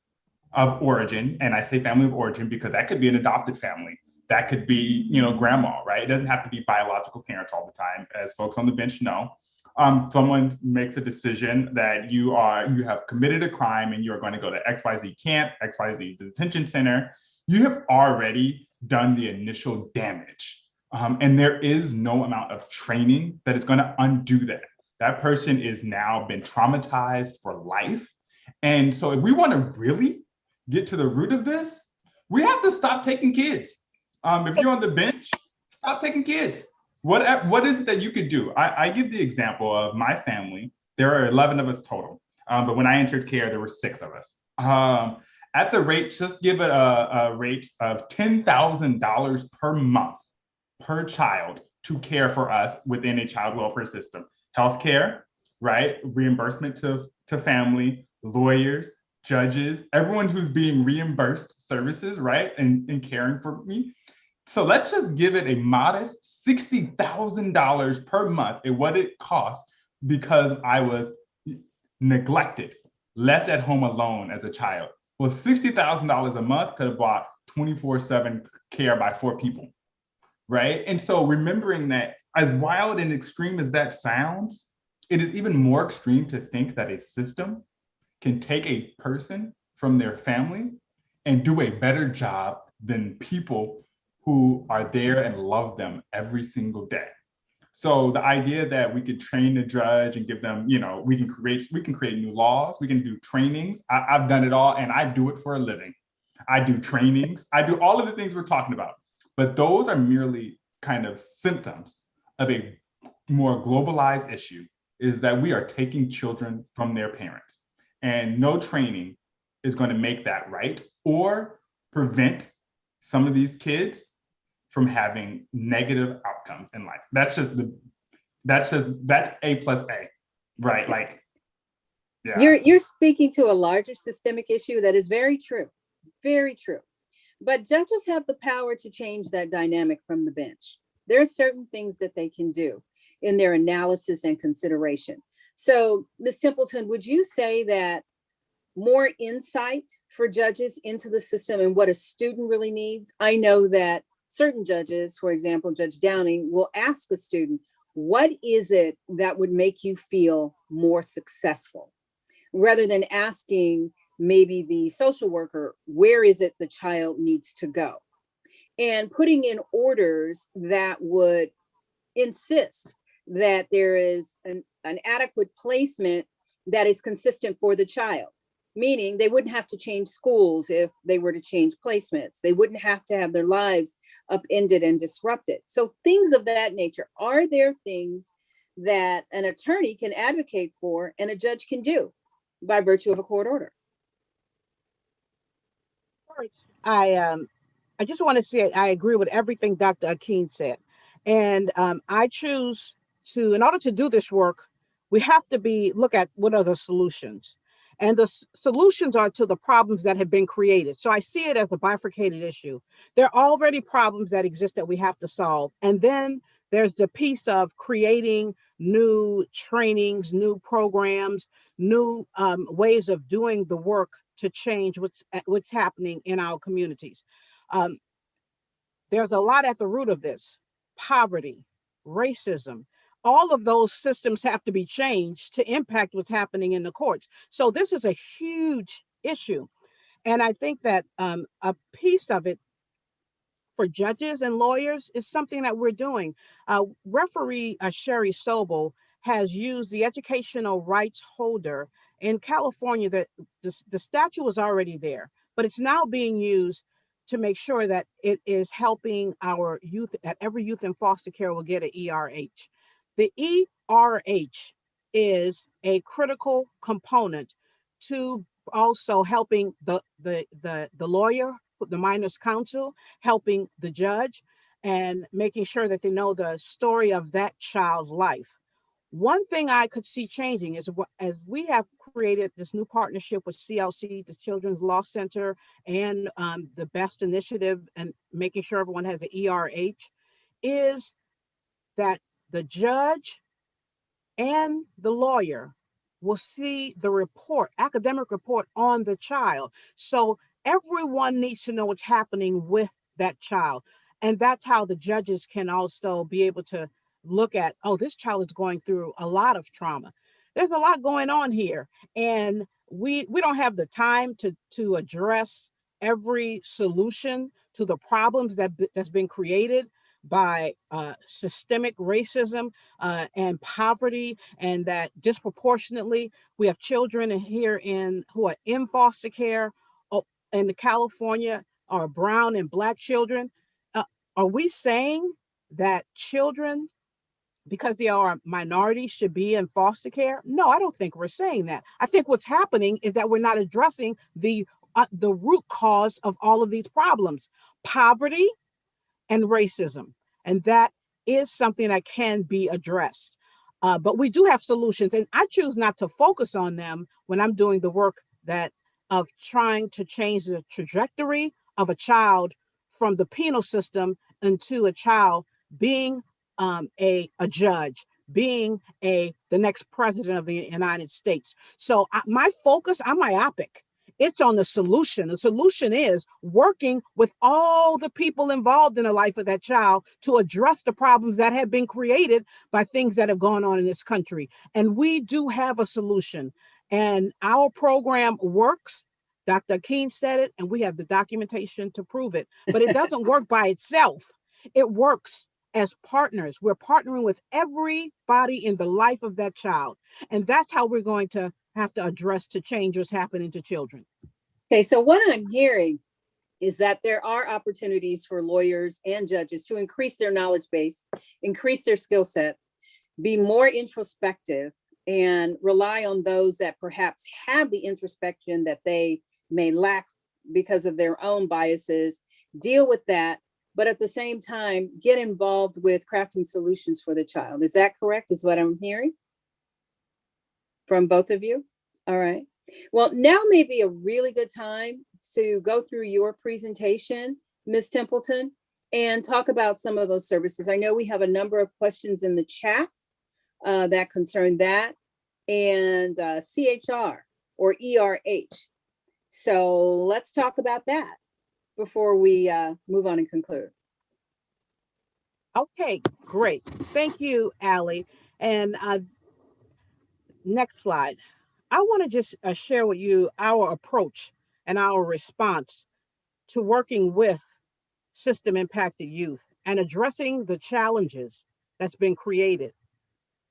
of origin, and I say family of origin because that could be an adopted family, that could be, grandma, right? It doesn't have to be biological parents all the time, as folks on the bench know. Someone makes a decision that you have committed a crime and you're going to go to XYZ camp, XYZ detention center. You have already done the initial damage. And there is no amount of training that is going to undo that. That person is now been traumatized for life. And so if we want to really get to the root of this, we have to stop taking kids. If you're on the bench, stop taking kids. What is it that you could do? I give the example of my family. There are 11 of us total. But when I entered care, there were 6 of us. At the rate, just give it a rate of $10,000 per month per child to care for us within a child welfare system. Healthcare, right? Reimbursement to family, lawyers, judges, everyone who's being reimbursed services, right? And caring for me. So let's just give it a modest $60,000 per month at what it costs because I was neglected, left at home alone as a child. Well, $60,000 a month could have bought 24/7 care by 4 people, right? And so remembering that, as wild and extreme as that sounds, it is even more extreme to think that a system can take a person from their family and do a better job than people who are there and love them every single day. So the idea that we could train the judge and give them, we can create new laws, we can do trainings. I've done it all, and I do it for a living. I do trainings, I do all of the things we're talking about, but those are merely kind of symptoms of a more globalized issue, is that we are taking children from their parents, and no training is going to make that right or prevent some of these kids from having negative outcomes in life. That's A plus A, right? Like, yeah. You're speaking to a larger systemic issue that is very true, very true. But judges have the power to change that dynamic from the bench. There are certain things that they can do in their analysis and consideration. So, Ms. Templeton, would you say that more insight for judges into the system and what a student really needs? I know that certain judges, for example, Judge Downing, will ask a student, what is it that would make you feel more successful? Rather than asking maybe the social worker, where is it the child needs to go? And putting in orders that would insist that there is an adequate placement that is consistent for the child. Meaning they wouldn't have to change schools if they were to change placements. They wouldn't have to have their lives upended and disrupted. So things of that nature. Are there things that an attorney can advocate for and a judge can do by virtue of a court order? First, I just want to say I agree with everything Dr. Akin said. And I choose to, in order to do this work, we have to look at what are the solutions. And the solutions are to the problems that have been created. So I see it as a bifurcated issue. There are already problems that exist that we have to solve. And then there's the piece of creating new trainings, new programs, new ways of doing the work to change what's happening in our communities. There's a lot at the root of this: poverty, racism. All of those systems have to be changed to impact what's happening in the courts. So this is a huge issue. And I think that a piece of it for judges and lawyers is something that we're doing. Referee Sherry Sobel has used the educational rights holder in California. That the statute was already there, but it's now being used to make sure that it is helping our youth, that every youth in foster care will get an ERH. The ERH is a critical component to also helping the lawyer, the minors counsel, helping the judge, and making sure that they know the story of that child's life. One thing I could see changing is, as we have created this new partnership with CLC, the Children's Law Center, and the BEST initiative, and making sure everyone has an ERH, is that the judge and the lawyer will see the report, academic report on the child. So everyone needs to know what's happening with that child. And that's how the judges can also be able to look at, oh, this child is going through a lot of trauma. There's a lot going on here. And we don't have the time to address every solution to the problems that's been created by systemic racism and poverty, and that disproportionately we have children here who are in foster care in California, are brown and Black children. Are we saying that children, because they are minorities, should be in foster care? No, I don't think we're saying that. I think what's happening is that we're not addressing the root cause of all of these problems: poverty and racism. And that is something that can be addressed. But we do have solutions, and I choose not to focus on them when I'm doing the work of trying to change the trajectory of a child from the penal system into a child being a judge, being the next president of the United States. So my focus, I'm myopic. It's on the solution. The solution is working with all the people involved in the life of that child to address the problems that have been created by things that have gone on in this country. And we do have a solution. And our program works. Dr. Akeem said it, and we have the documentation to prove it. But it doesn't work by itself. It works as partners. We're partnering with everybody in the life of that child. And that's how we're going to have to address to change what's happening to children. Okay, so what I'm hearing is that there are opportunities for lawyers and judges to increase their knowledge base, increase their skill set, be more introspective, and rely on those that perhaps have the introspection that they may lack because of their own biases, deal with that, but at the same time, get involved with crafting solutions for the child. Is that correct? Is what I'm hearing from both of you? All right. Well, now may be a really good time to go through your presentation, Ms. Templeton, and talk about some of those services. I know we have a number of questions in the chat that concern that, and CHR or ERH. So let's talk about that before we move on and conclude. Okay, great. Thank you, Allie. And next slide. I want to just share with you our approach and our response to working with system impacted youth and addressing the challenges that's been created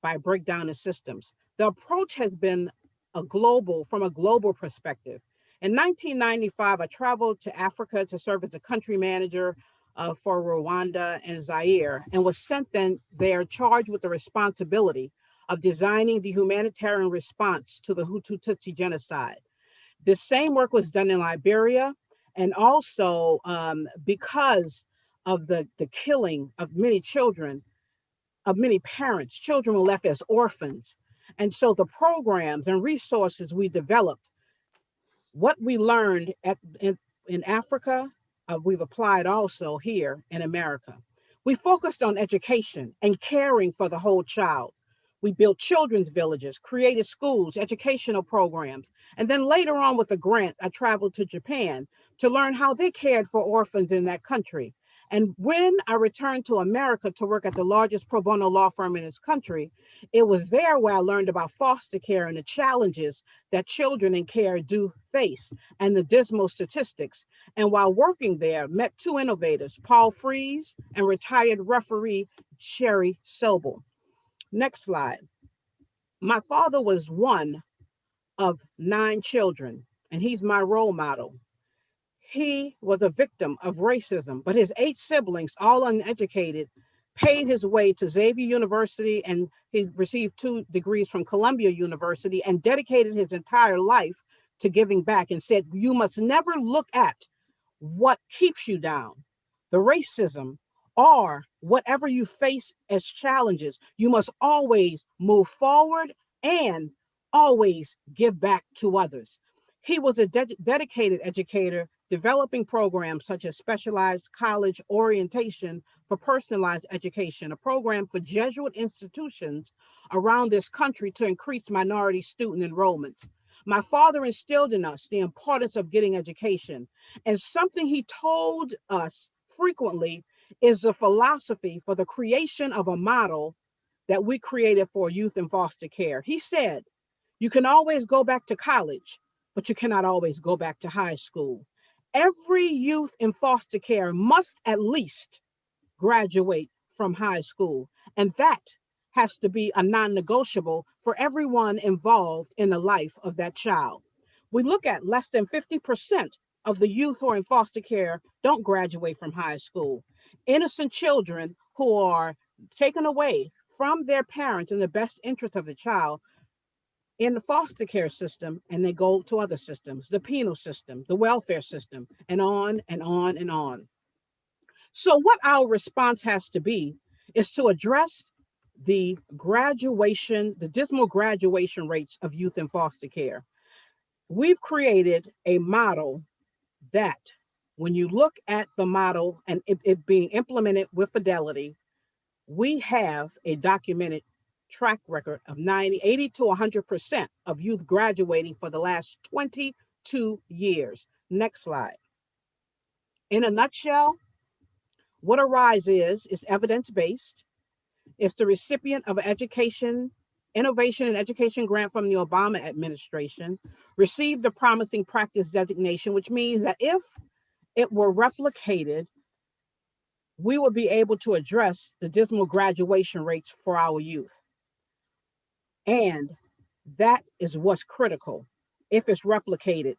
by breakdown in systems. The approach has been from a global perspective. In 1995, I traveled to Africa to serve as a country manager for Rwanda and Zaire, and was sent then there charged with the responsibility of designing the humanitarian response to the Hutu Tutsi genocide. The same work was done in Liberia, and also because of the killing of many children, of many parents, children were left as orphans. And so the programs and resources we developed, what we learned in Africa, we've applied also here in America. We focused on education and caring for the whole child. We built children's villages, created schools, educational programs. And then later on with a grant, I traveled to Japan to learn how they cared for orphans in that country. And when I returned to America to work at the largest pro bono law firm in this country, it was there where I learned about foster care and the challenges that children in care do face and the dismal statistics. And while working there, met two innovators, Paul Fries and retired referee Sherry Sobel. Next slide. My father was one of 9 children, and he's my role model. He was a victim of racism, but his 8 siblings, all uneducated, paid his way to Xavier University, and he received 2 degrees from Columbia University and dedicated his entire life to giving back and said, you must never look at what keeps you down, the racism, or whatever you face as challenges. You must always move forward and always give back to others. He was a dedicated educator, developing programs such as specialized college orientation for personalized education, a program for Jesuit institutions around this country to increase minority student enrollments. My father instilled in us the importance of getting education, and something he told us frequently is the philosophy for the creation of a model that we created for youth in foster care. He said, you can always go back to college, but you cannot always go back to high school. Every youth in foster care must at least graduate from high school. And that has to be a non-negotiable for everyone involved in the life of that child. We look at less than 50% of the youth who are in foster care don't graduate from high school. Innocent children who are taken away from their parents in the best interest of the child in the foster care system, and they go to other systems, the penal system, the welfare system, and on and on and on. So what our response has to be is to address the dismal graduation rates of youth in foster care. We've created a model that when you look at the model and it being implemented with fidelity, we have a documented track record of 80 to 100% of youth graduating for the last 22 years. Next slide. In a nutshell, what ARISE is evidence-based. It's the recipient of education Innovation and Education Grant from the Obama administration, received the Promising Practice designation, which means that if it were replicated, we would be able to address the dismal graduation rates for our youth. And that is what's critical. If it's replicated,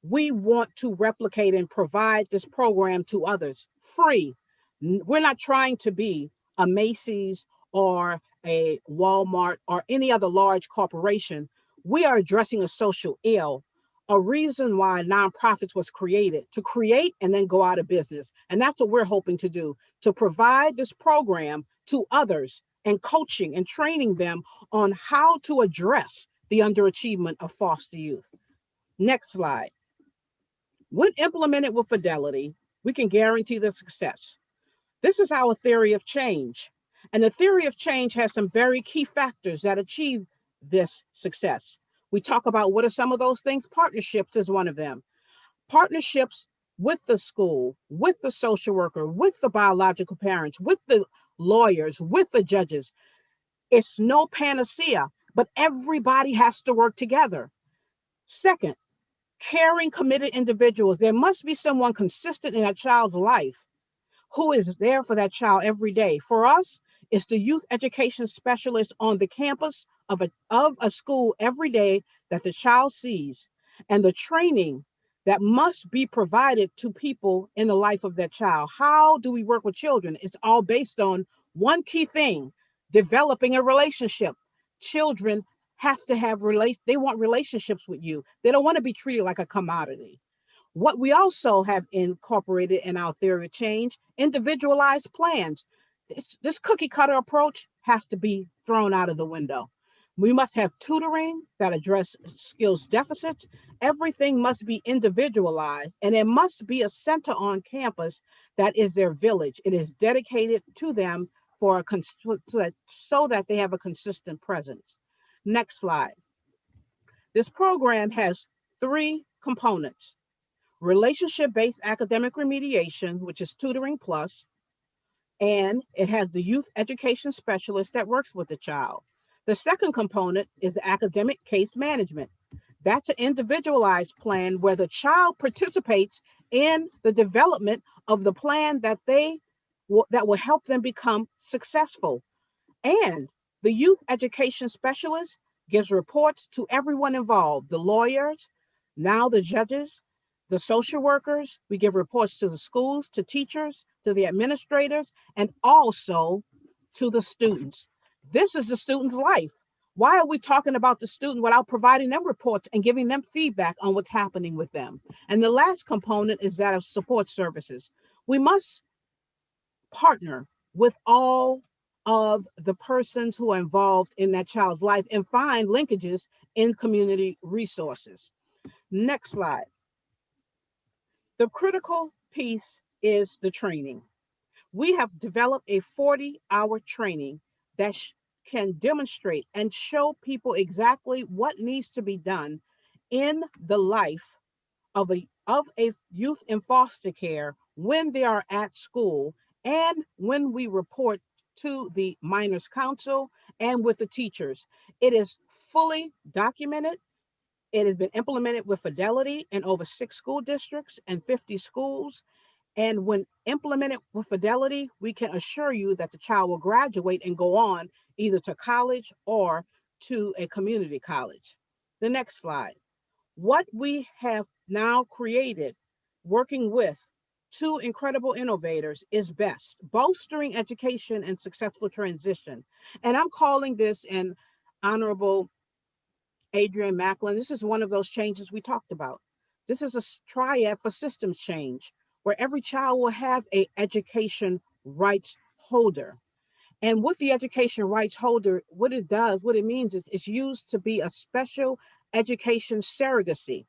we want to replicate and provide this program to others free. We're not trying to be a Macy's or a Walmart or any other large corporation. We are addressing a social ill, a reason why nonprofits was created, to create and then go out of business. And that's what we're hoping to do, to provide this program to others and coaching and training them on how to address the underachievement of foster youth. Next slide. When implemented with fidelity, we can guarantee the success. This is our theory of change. And the theory of change has some very key factors that achieve this success. We talk about what are some of those things. Partnerships is one of them. Partnerships with the school, with the social worker, with the biological parents, with the lawyers, with the judges. It's no panacea, but everybody has to work together. Second, caring, committed individuals. There must be someone consistent in that child's life who is there for that child every day. For us, it's the youth education specialist on the campus of a school every day that the child sees, and the training that must be provided to people in the life of that child. How do we work with children? It's all based on one key thing: developing a relationship. Children have to have they want relationships with you. They don't want to be treated like a commodity. What we also have incorporated in our theory of change, individualized plans. This cookie cutter approach has to be thrown out of the window. We must have tutoring that address skills deficits. Everything must be individualized, and it must be a center on campus that is their village. It is dedicated to them for so that they have a consistent presence. Next slide. This program has 3 components: relationship-based academic remediation, which is tutoring plus, and it has the youth education specialist that works with the child. The second component is the academic case management. That's an individualized plan where the child participates in the development of the plan that will help them become successful. And the youth education specialist gives reports to everyone involved: the lawyers, now the judges, the social workers. We give reports to the schools, to teachers, to the administrators, and also to the students. This is the student's life. Why are we talking about the student without providing them reports and giving them feedback on what's happening with them? And the last component is that of support services. We must partner with all of the persons who are involved in that child's life and find linkages in community resources. Next slide. The critical piece is the training. We have developed a 40-hour training that can demonstrate and show people exactly what needs to be done in the life of a youth in foster care when they are at school and when we report to the Minors Council and with the teachers. It is fully documented. It has been implemented with fidelity in over 6 school districts and 50 schools. And when implemented with fidelity, we can assure you that the child will graduate and go on either to college or to a community college. The next slide. What we have now created, working with 2 incredible innovators, is BEST, Bolstering Education and Successful Transition. And I'm calling this an Honorable Adrian Macklin. This is one of those changes we talked about. This is a triad for systems change, where every child will have an education rights holder. And with the education rights holder, what it means is it's used to be a special education surrogacy.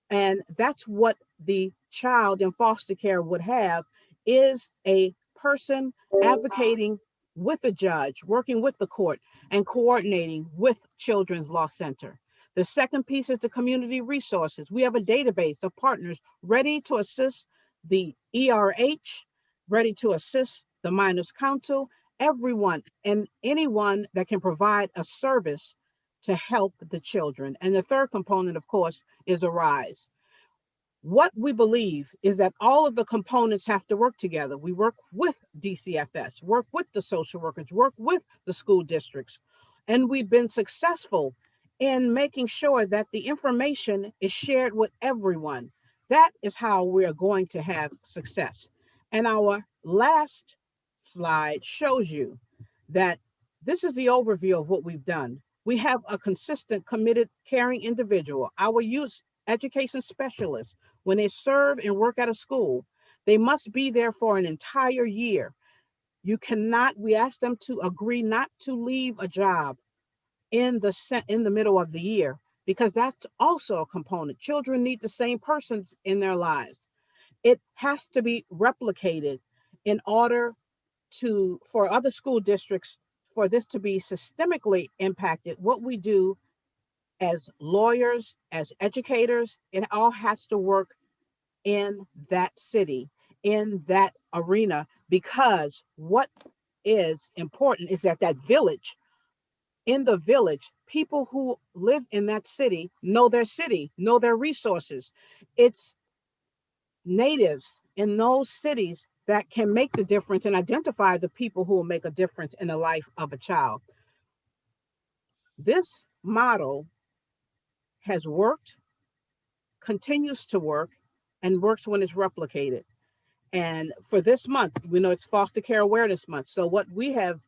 And that's what the child in foster care would have, is a person advocating with the judge, working with the court, and coordinating with Children's Law Center. The second piece is the community resources. We have a database of partners ready to assist the ERH, ready to assist the Minors Council, everyone and anyone that can provide a service to help the children. And the third component, of course, is Arise. What we believe is that all of the components have to work together. We work with DCFS, work with the social workers, work with the school districts. And we've been successful in making sure that the information is shared with everyone. That is how we are going to have success. And our last slide shows you that this is the overview of what we've done. We have a consistent, committed, caring individual. Our youth education specialists, when they serve and work at a school, they must be there for an entire year. We ask them to agree not to leave a job in the middle of the year, because that's also a component. Children need the same persons in their lives. It has to be replicated in order for other school districts, for this to be systemically impacted. What we do as lawyers, as educators, it all has to work in that city, in that arena, because what is important is that village, in the village, people who live in that city, know their resources. It's natives in those cities that can make the difference and identify the people who will make a difference in the life of a child. This model has worked, continues to work, and works when it's replicated. And for this month, we know it's Foster Care Awareness Month. So what we have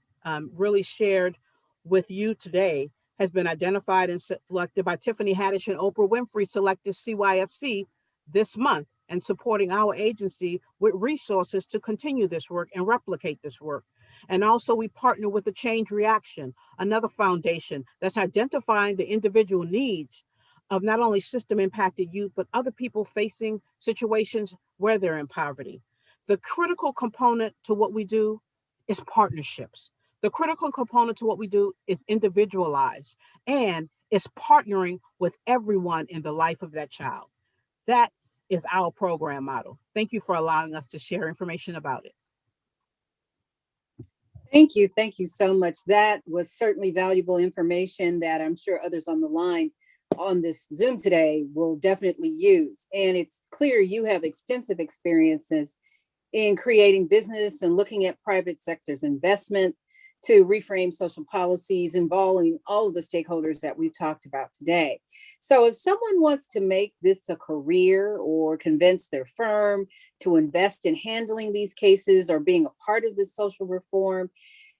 really shared with you today has been identified and selected by Tiffany Haddish and Oprah Winfrey, selected CYFC this month, and supporting our agency with resources to continue this work and replicate this work. And also we partner with the Change Reaction, another foundation that's identifying the individual needs of not only system impacted youth, but other people facing situations where they're in poverty. The critical component to what we do is partnerships. The critical component to what we do is individualized, and is partnering with everyone in the life of that child. That is our program model. Thank you for allowing us to share information about it. Thank you. Thank you so much. That was certainly valuable information that I'm sure others on the line on this Zoom today will definitely use. And it's clear you have extensive experiences in creating business and looking at private sector's investment to reframe social policies involving all of the stakeholders that we've talked about today. So if someone wants to make this a career or convince their firm to invest in handling these cases or being a part of this social reform,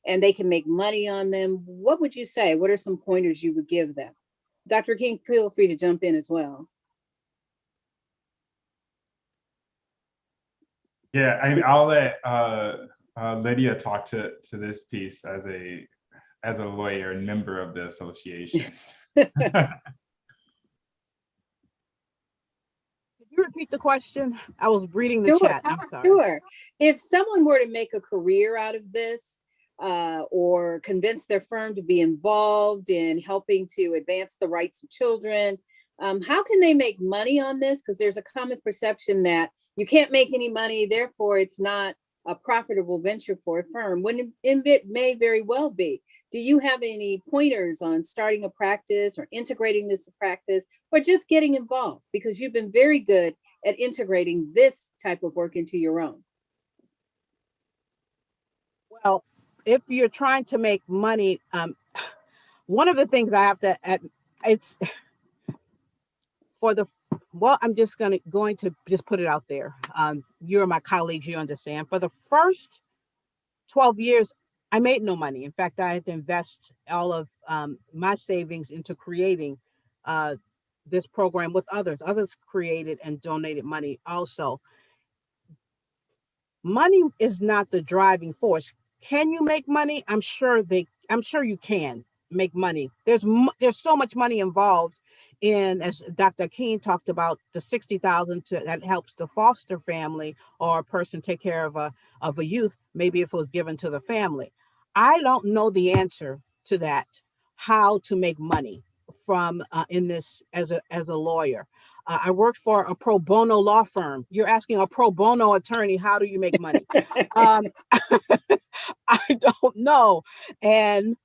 and they can make money on them, what would you say? What are some pointers you would give them? Dr. King, feel free to jump in as well. Yeah, I'll let Lydia talk to this piece as a lawyer and member of the association. Could you repeat the question? I was reading the chat. I'm sorry. Sure. If someone were to make a career out of this, or convince their firm to be involved in helping to advance the rights of children, how can they make money on this? Because there's a common perception that you can't make any money, therefore it's not a profitable venture for a firm, when it may very well be. Do you have any pointers on starting a practice or integrating this practice, or just getting involved? Because you've been very good at integrating this type of work into your own. Well, if you're trying to make money, one of the things I have to, it's for the, well, I'm just going to just put it out there. You're my colleagues, you understand. For the first 12 years, I made no money. In fact, I had to invest all of my savings into creating this program with others. Others created and donated money also. Money is not the driving force. Can you make money? I'm sure you can make money. There's so much money involved in, as Dr. Keene talked about, the $60,000 that helps the foster family or a person take care of a youth, maybe if it was given to the family. I don't know the answer to that, how to make money from in this as a lawyer. I worked for a pro bono law firm. You're asking a pro bono attorney, how do you make money? I don't know. And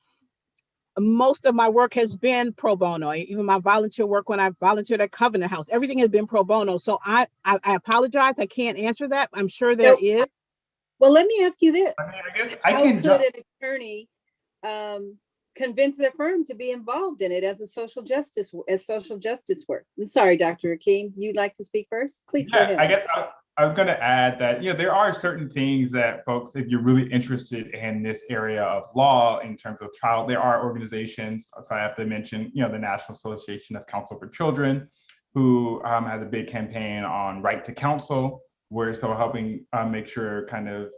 most of my work has been pro bono. Even my volunteer work when I volunteered at Covenant House, everything has been pro bono. So I apologize. I can't answer that. I'm sure there is. Well, let me ask you this. I mean, I guess I How can could an attorney convince their firm to be involved in it as social justice work? I'm sorry, Dr. Akeem, you'd like to speak first? Please go ahead. I guess I was going to add that, there are certain things that folks, if you're really interested in this area of law in terms of child, there are organizations. So I have to mention, the National Association of Counsel for Children, who has a big campaign on right to counsel. We're helping make sure kind of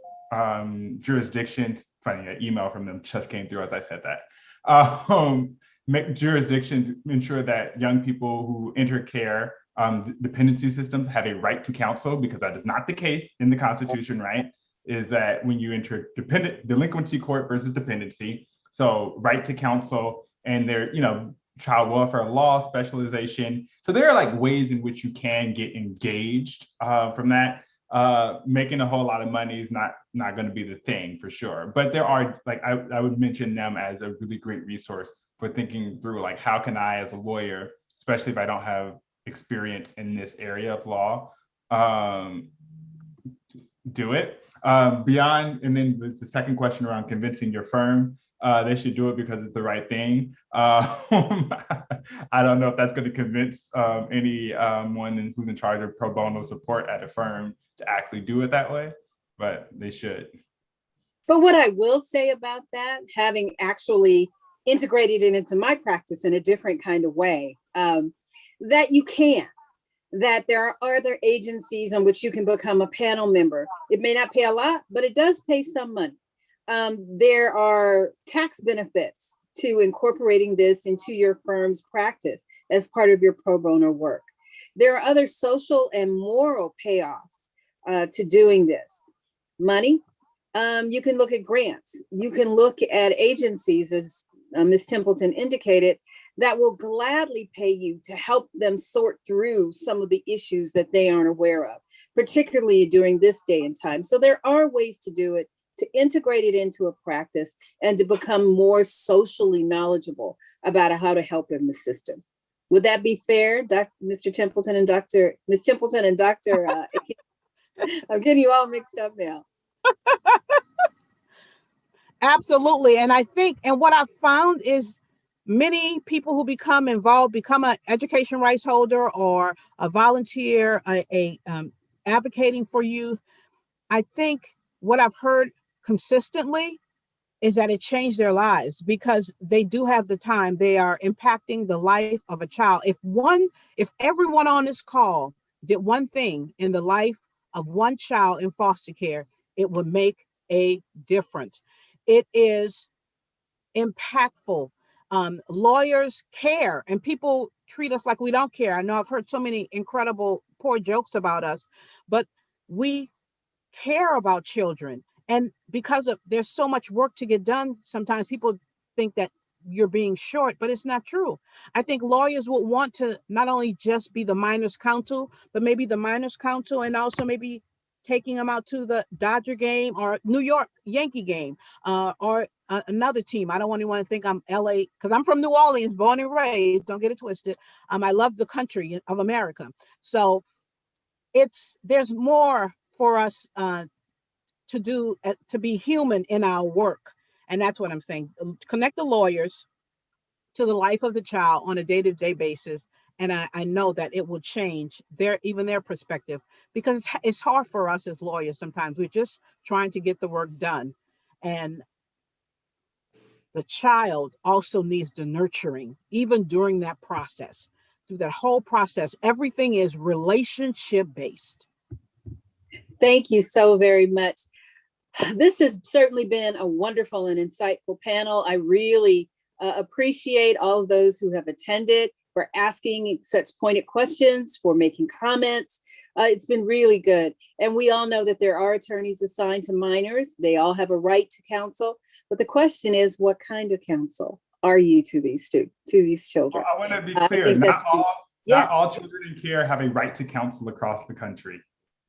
jurisdictions, funny, an email from them just came through as I said that, make jurisdictions ensure that young people who enter care dependency systems have a right to counsel, because that is not the case in the Constitution, right? Is that when you enter delinquency court versus dependency, so right to counsel and their, child welfare law specialization. So there are like ways in which you can get engaged from that. Making a whole lot of money is not going to be the thing for sure. But there are, like, I would mention them as a really great resource for thinking through, like, how can I as a lawyer, especially if I don't have experience in this area of law, do it beyond. And then the second question around convincing your firm, they should do it because it's the right thing. I don't know if that's going to convince anyone who's in charge of pro bono support at a firm to actually do it that way, but they should. But what I will say about that, having actually integrated it into my practice in a different kind of way, that you can, that there are other agencies on which you can become a panel member. It may not pay a lot, but it does pay some money. There are tax benefits to incorporating this into your firm's practice as part of your pro bono work. There are other social and moral payoffs to doing this. Money, you can look at grants. You can look at agencies, as Ms. Templeton indicated, that will gladly pay you to help them sort through some of the issues that they aren't aware of, particularly during this day and time. So there are ways to do it, to integrate it into a practice and to become more socially knowledgeable about how to help in the system. Would that be fair, Mr. Templeton and Ms. Templeton and Dr. I'm getting you all mixed up now. Absolutely. And I think, and what I've found is many people who become involved, become an education rights holder or a volunteer, advocating for youth. I think what I've heard consistently is that it changed their lives because they do have the time. They are impacting the life of a child. If everyone on this call did one thing in the life of one child in foster care, it would make a difference. It is impactful. Lawyers care, and people treat us like we don't care. I know I've heard so many incredible poor jokes about us, but we care about children. And because there's so much work to get done, sometimes people think that you're being short, but it's not true. I think lawyers would want to not only just be the minors counsel, but maybe the minors counsel and also maybe taking them out to the Dodger game or New York Yankee game or another team. I don't want anyone to think I'm LA, because I'm from New Orleans, born and raised, don't get it twisted. I love the country of America. So there's more for us to do, to be human in our work. And that's what I'm saying. Connect the lawyers to the life of the child on a day-to-day basis. And I know that it will change even their perspective, because it's hard for us as lawyers sometimes. We're just trying to get the work done. And the child also needs the nurturing, even during that process. Through that whole process, everything is relationship-based. Thank you so very much. This has certainly been a wonderful and insightful panel. I really appreciate all of those who have attended, for asking such pointed questions, for making comments. It's been really good. And we all know that there are attorneys assigned to minors. They all have a right to counsel. But the question is, what kind of counsel are you to these children? Well, I want to be clear, not all children in care have a right to counsel across the country.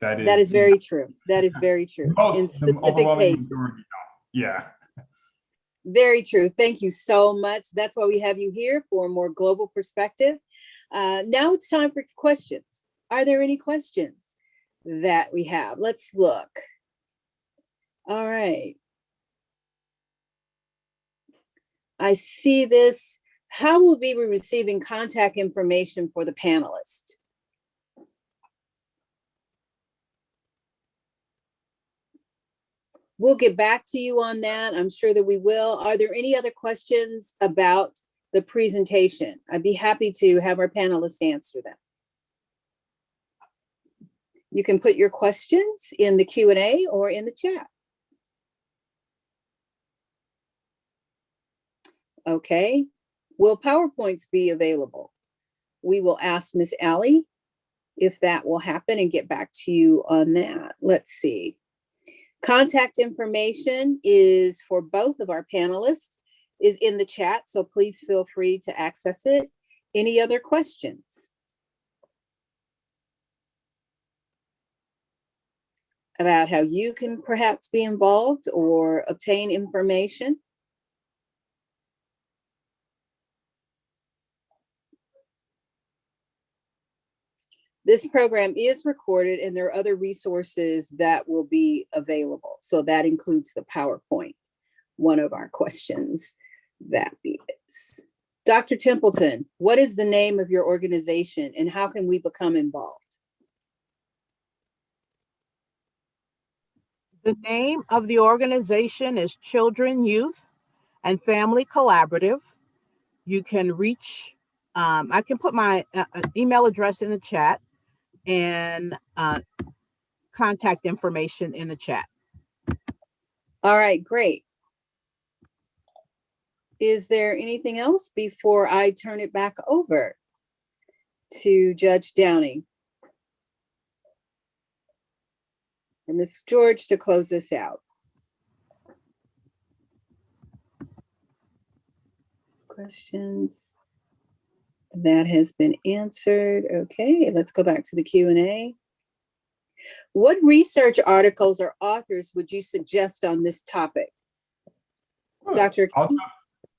That is very true. That is very true. In specific cases. Yeah. Very true. Thank you so much. That's why we have you here, for a more global perspective. Now it's time for questions. Are there any questions that we have? Let's look. All right. I see this. How will we be receiving contact information for the panelists? We'll get back to you on that. I'm sure that we will. Are there any other questions about the presentation? I'd be happy to have our panelists answer them. You can put your questions in the Q&A or in the chat. Okay. Will PowerPoints be available? We will ask Ms. Allie if that will happen and get back to you on that. Let's see. Contact information is for both of our panelists is in the chat, so please feel free to access it. Any other questions about how you can perhaps be involved or obtain information? This program is recorded and there are other resources that will be available. So that includes the PowerPoint, one of our questions that is. Dr. Templeton, what is the name of your organization and how can we become involved? The name of the organization is Children, Youth, and Family Collaborative. You can reach, I can put my email address in the chat and contact information in the chat. All right, great. Is there anything else before I turn it back over to Judge Downey and Ms. George to close this out? Questions? That has been answered. Okay, let's go back to the Q&A. What research articles or authors would you suggest on this topic? Dr.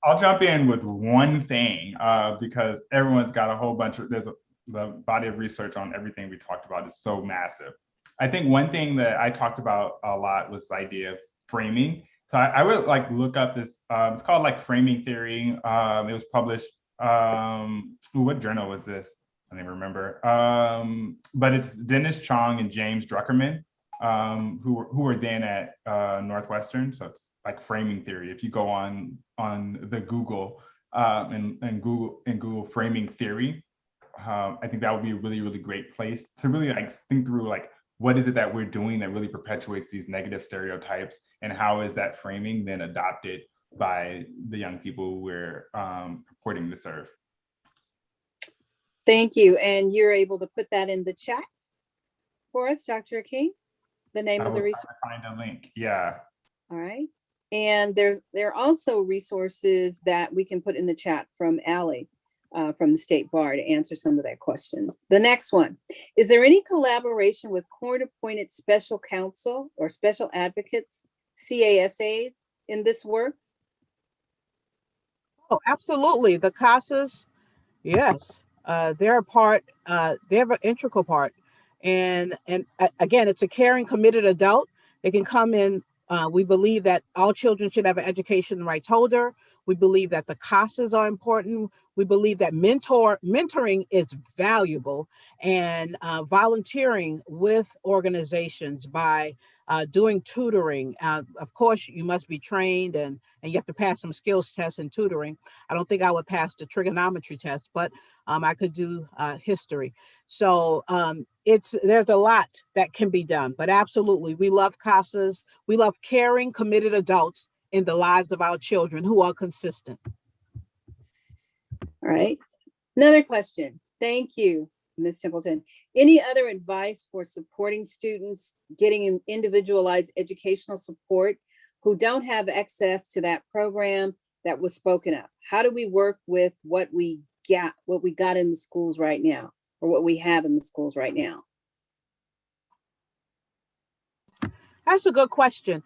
I'll jump in with one thing because everyone's got a whole bunch of, the body of research on everything we talked about is so massive. I think one thing that I talked about a lot was the idea of framing. So I would like look up this, it's called like framing theory. It was published, what journal was this? I don't even remember. But it's Dennis Chong and James Druckerman, who were then at Northwestern. So it's like framing theory. If you go on the Google and Google framing theory, I think that would be a really, really great place to really like think through like, what is it that we're doing that really perpetuates these negative stereotypes, and how is that framing then adopted by the young people we're purporting to serve? Thank you. And you're able to put that in the chat for us, Dr. King, the name of the resource? Find a link, yeah. All right. And there are also resources that we can put in the chat from Allie from the State Bar to answer some of that questions. The next one, is there any collaboration with court-appointed special counsel or special advocates, CASAs, in this work? Oh, absolutely. The CASAs, yes, they're a part, they have an integral part. And again, it's a caring, committed adult. They can come in. We believe that all children should have an education rights holder. We believe that the CASAs are important. We believe that mentoring is valuable, and volunteering with organizations by doing tutoring. Of course, you must be trained and you have to pass some skills tests in tutoring. I don't think I would pass the trigonometry test, but I could do history. So there's a lot that can be done, but absolutely, we love CASAs. We love caring, committed adults in the lives of our children who are consistent. All right. Another question. Thank you, Ms. Templeton. Any other advice for supporting students getting individualized educational support who don't have access to that program that was spoken of? How do we work with what we got in the schools right now, or what we have in the schools right now? That's a good question.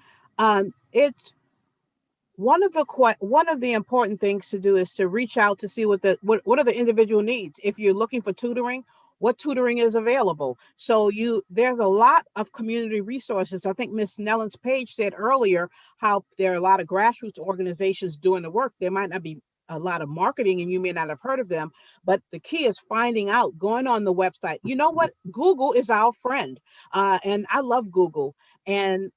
one of the important things to do is to reach out to see what are the individual needs. If you're looking for tutoring, what tutoring is available. So there's a lot of community resources. I think Ms. Nellens Page said earlier how there are a lot of grassroots organizations doing the work. There might not be a lot of marketing and you may not have heard of them, but the key is finding out, going on the website. You know what? Google is our friend. And I love Google. And,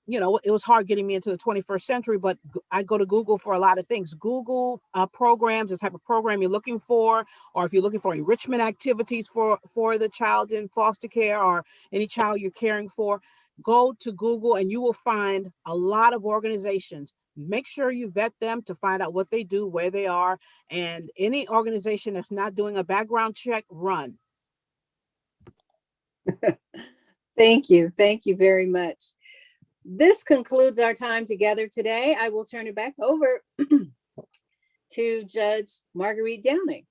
it was hard getting me into the 21st century, but I go to Google for a lot of things. Google programs, the type of program you're looking for, or if you're looking for enrichment activities for the child in foster care or any child you're caring for, go to Google and you will find a lot of organizations. Make sure you vet them to find out what they do, where they are, and any organization that's not doing a background check, run. Thank you. Thank you very much. This concludes our time together today. I will turn it back over to Judge Marguerite Downing.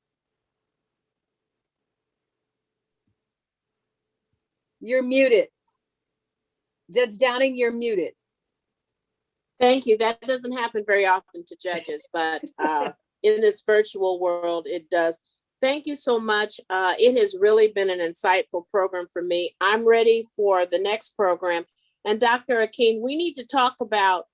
You're muted. Judge Downing, you're muted. Thank you. That doesn't happen very often to judges, but in this virtual world, it does. Thank you so much. It has really been an insightful program for me. I'm ready for the next program. And Dr. Akin, we need to talk about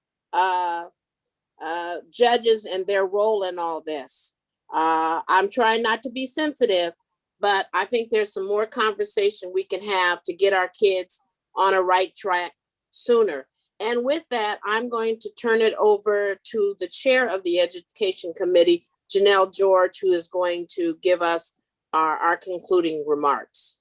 judges and their role in all this. I'm trying not to be sensitive, but I think there's some more conversation we can have to get our kids on a right track sooner. And with that, I'm going to turn it over to the chair of the Education Committee, Janel George, who is going to give us our concluding remarks.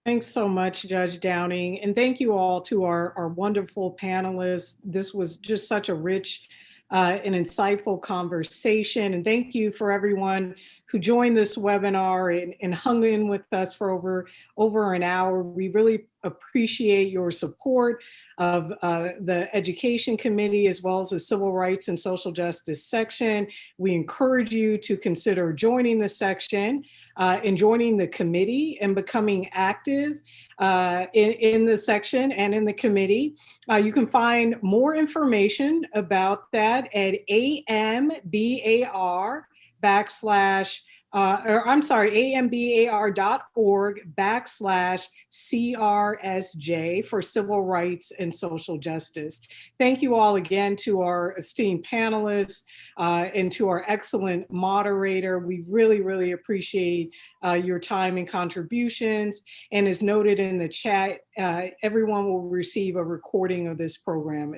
Thanks so much, Judge Downing. And thank you all to our wonderful panelists. This was just such a rich and insightful conversation. And thank you for everyone who joined this webinar and hung in with us for over an hour. We really appreciate your support of the Education Committee as well as the Civil Rights and Social Justice section. We encourage you to consider joining the section and joining the committee and becoming active in the section and in the committee. You can find more information about that at ambar.org/CRSJ for Civil Rights and Social Justice. Thank you all again to our esteemed panelists and to our excellent moderator. We really, really appreciate your time and contributions. And as noted in the chat, everyone will receive a recording of this program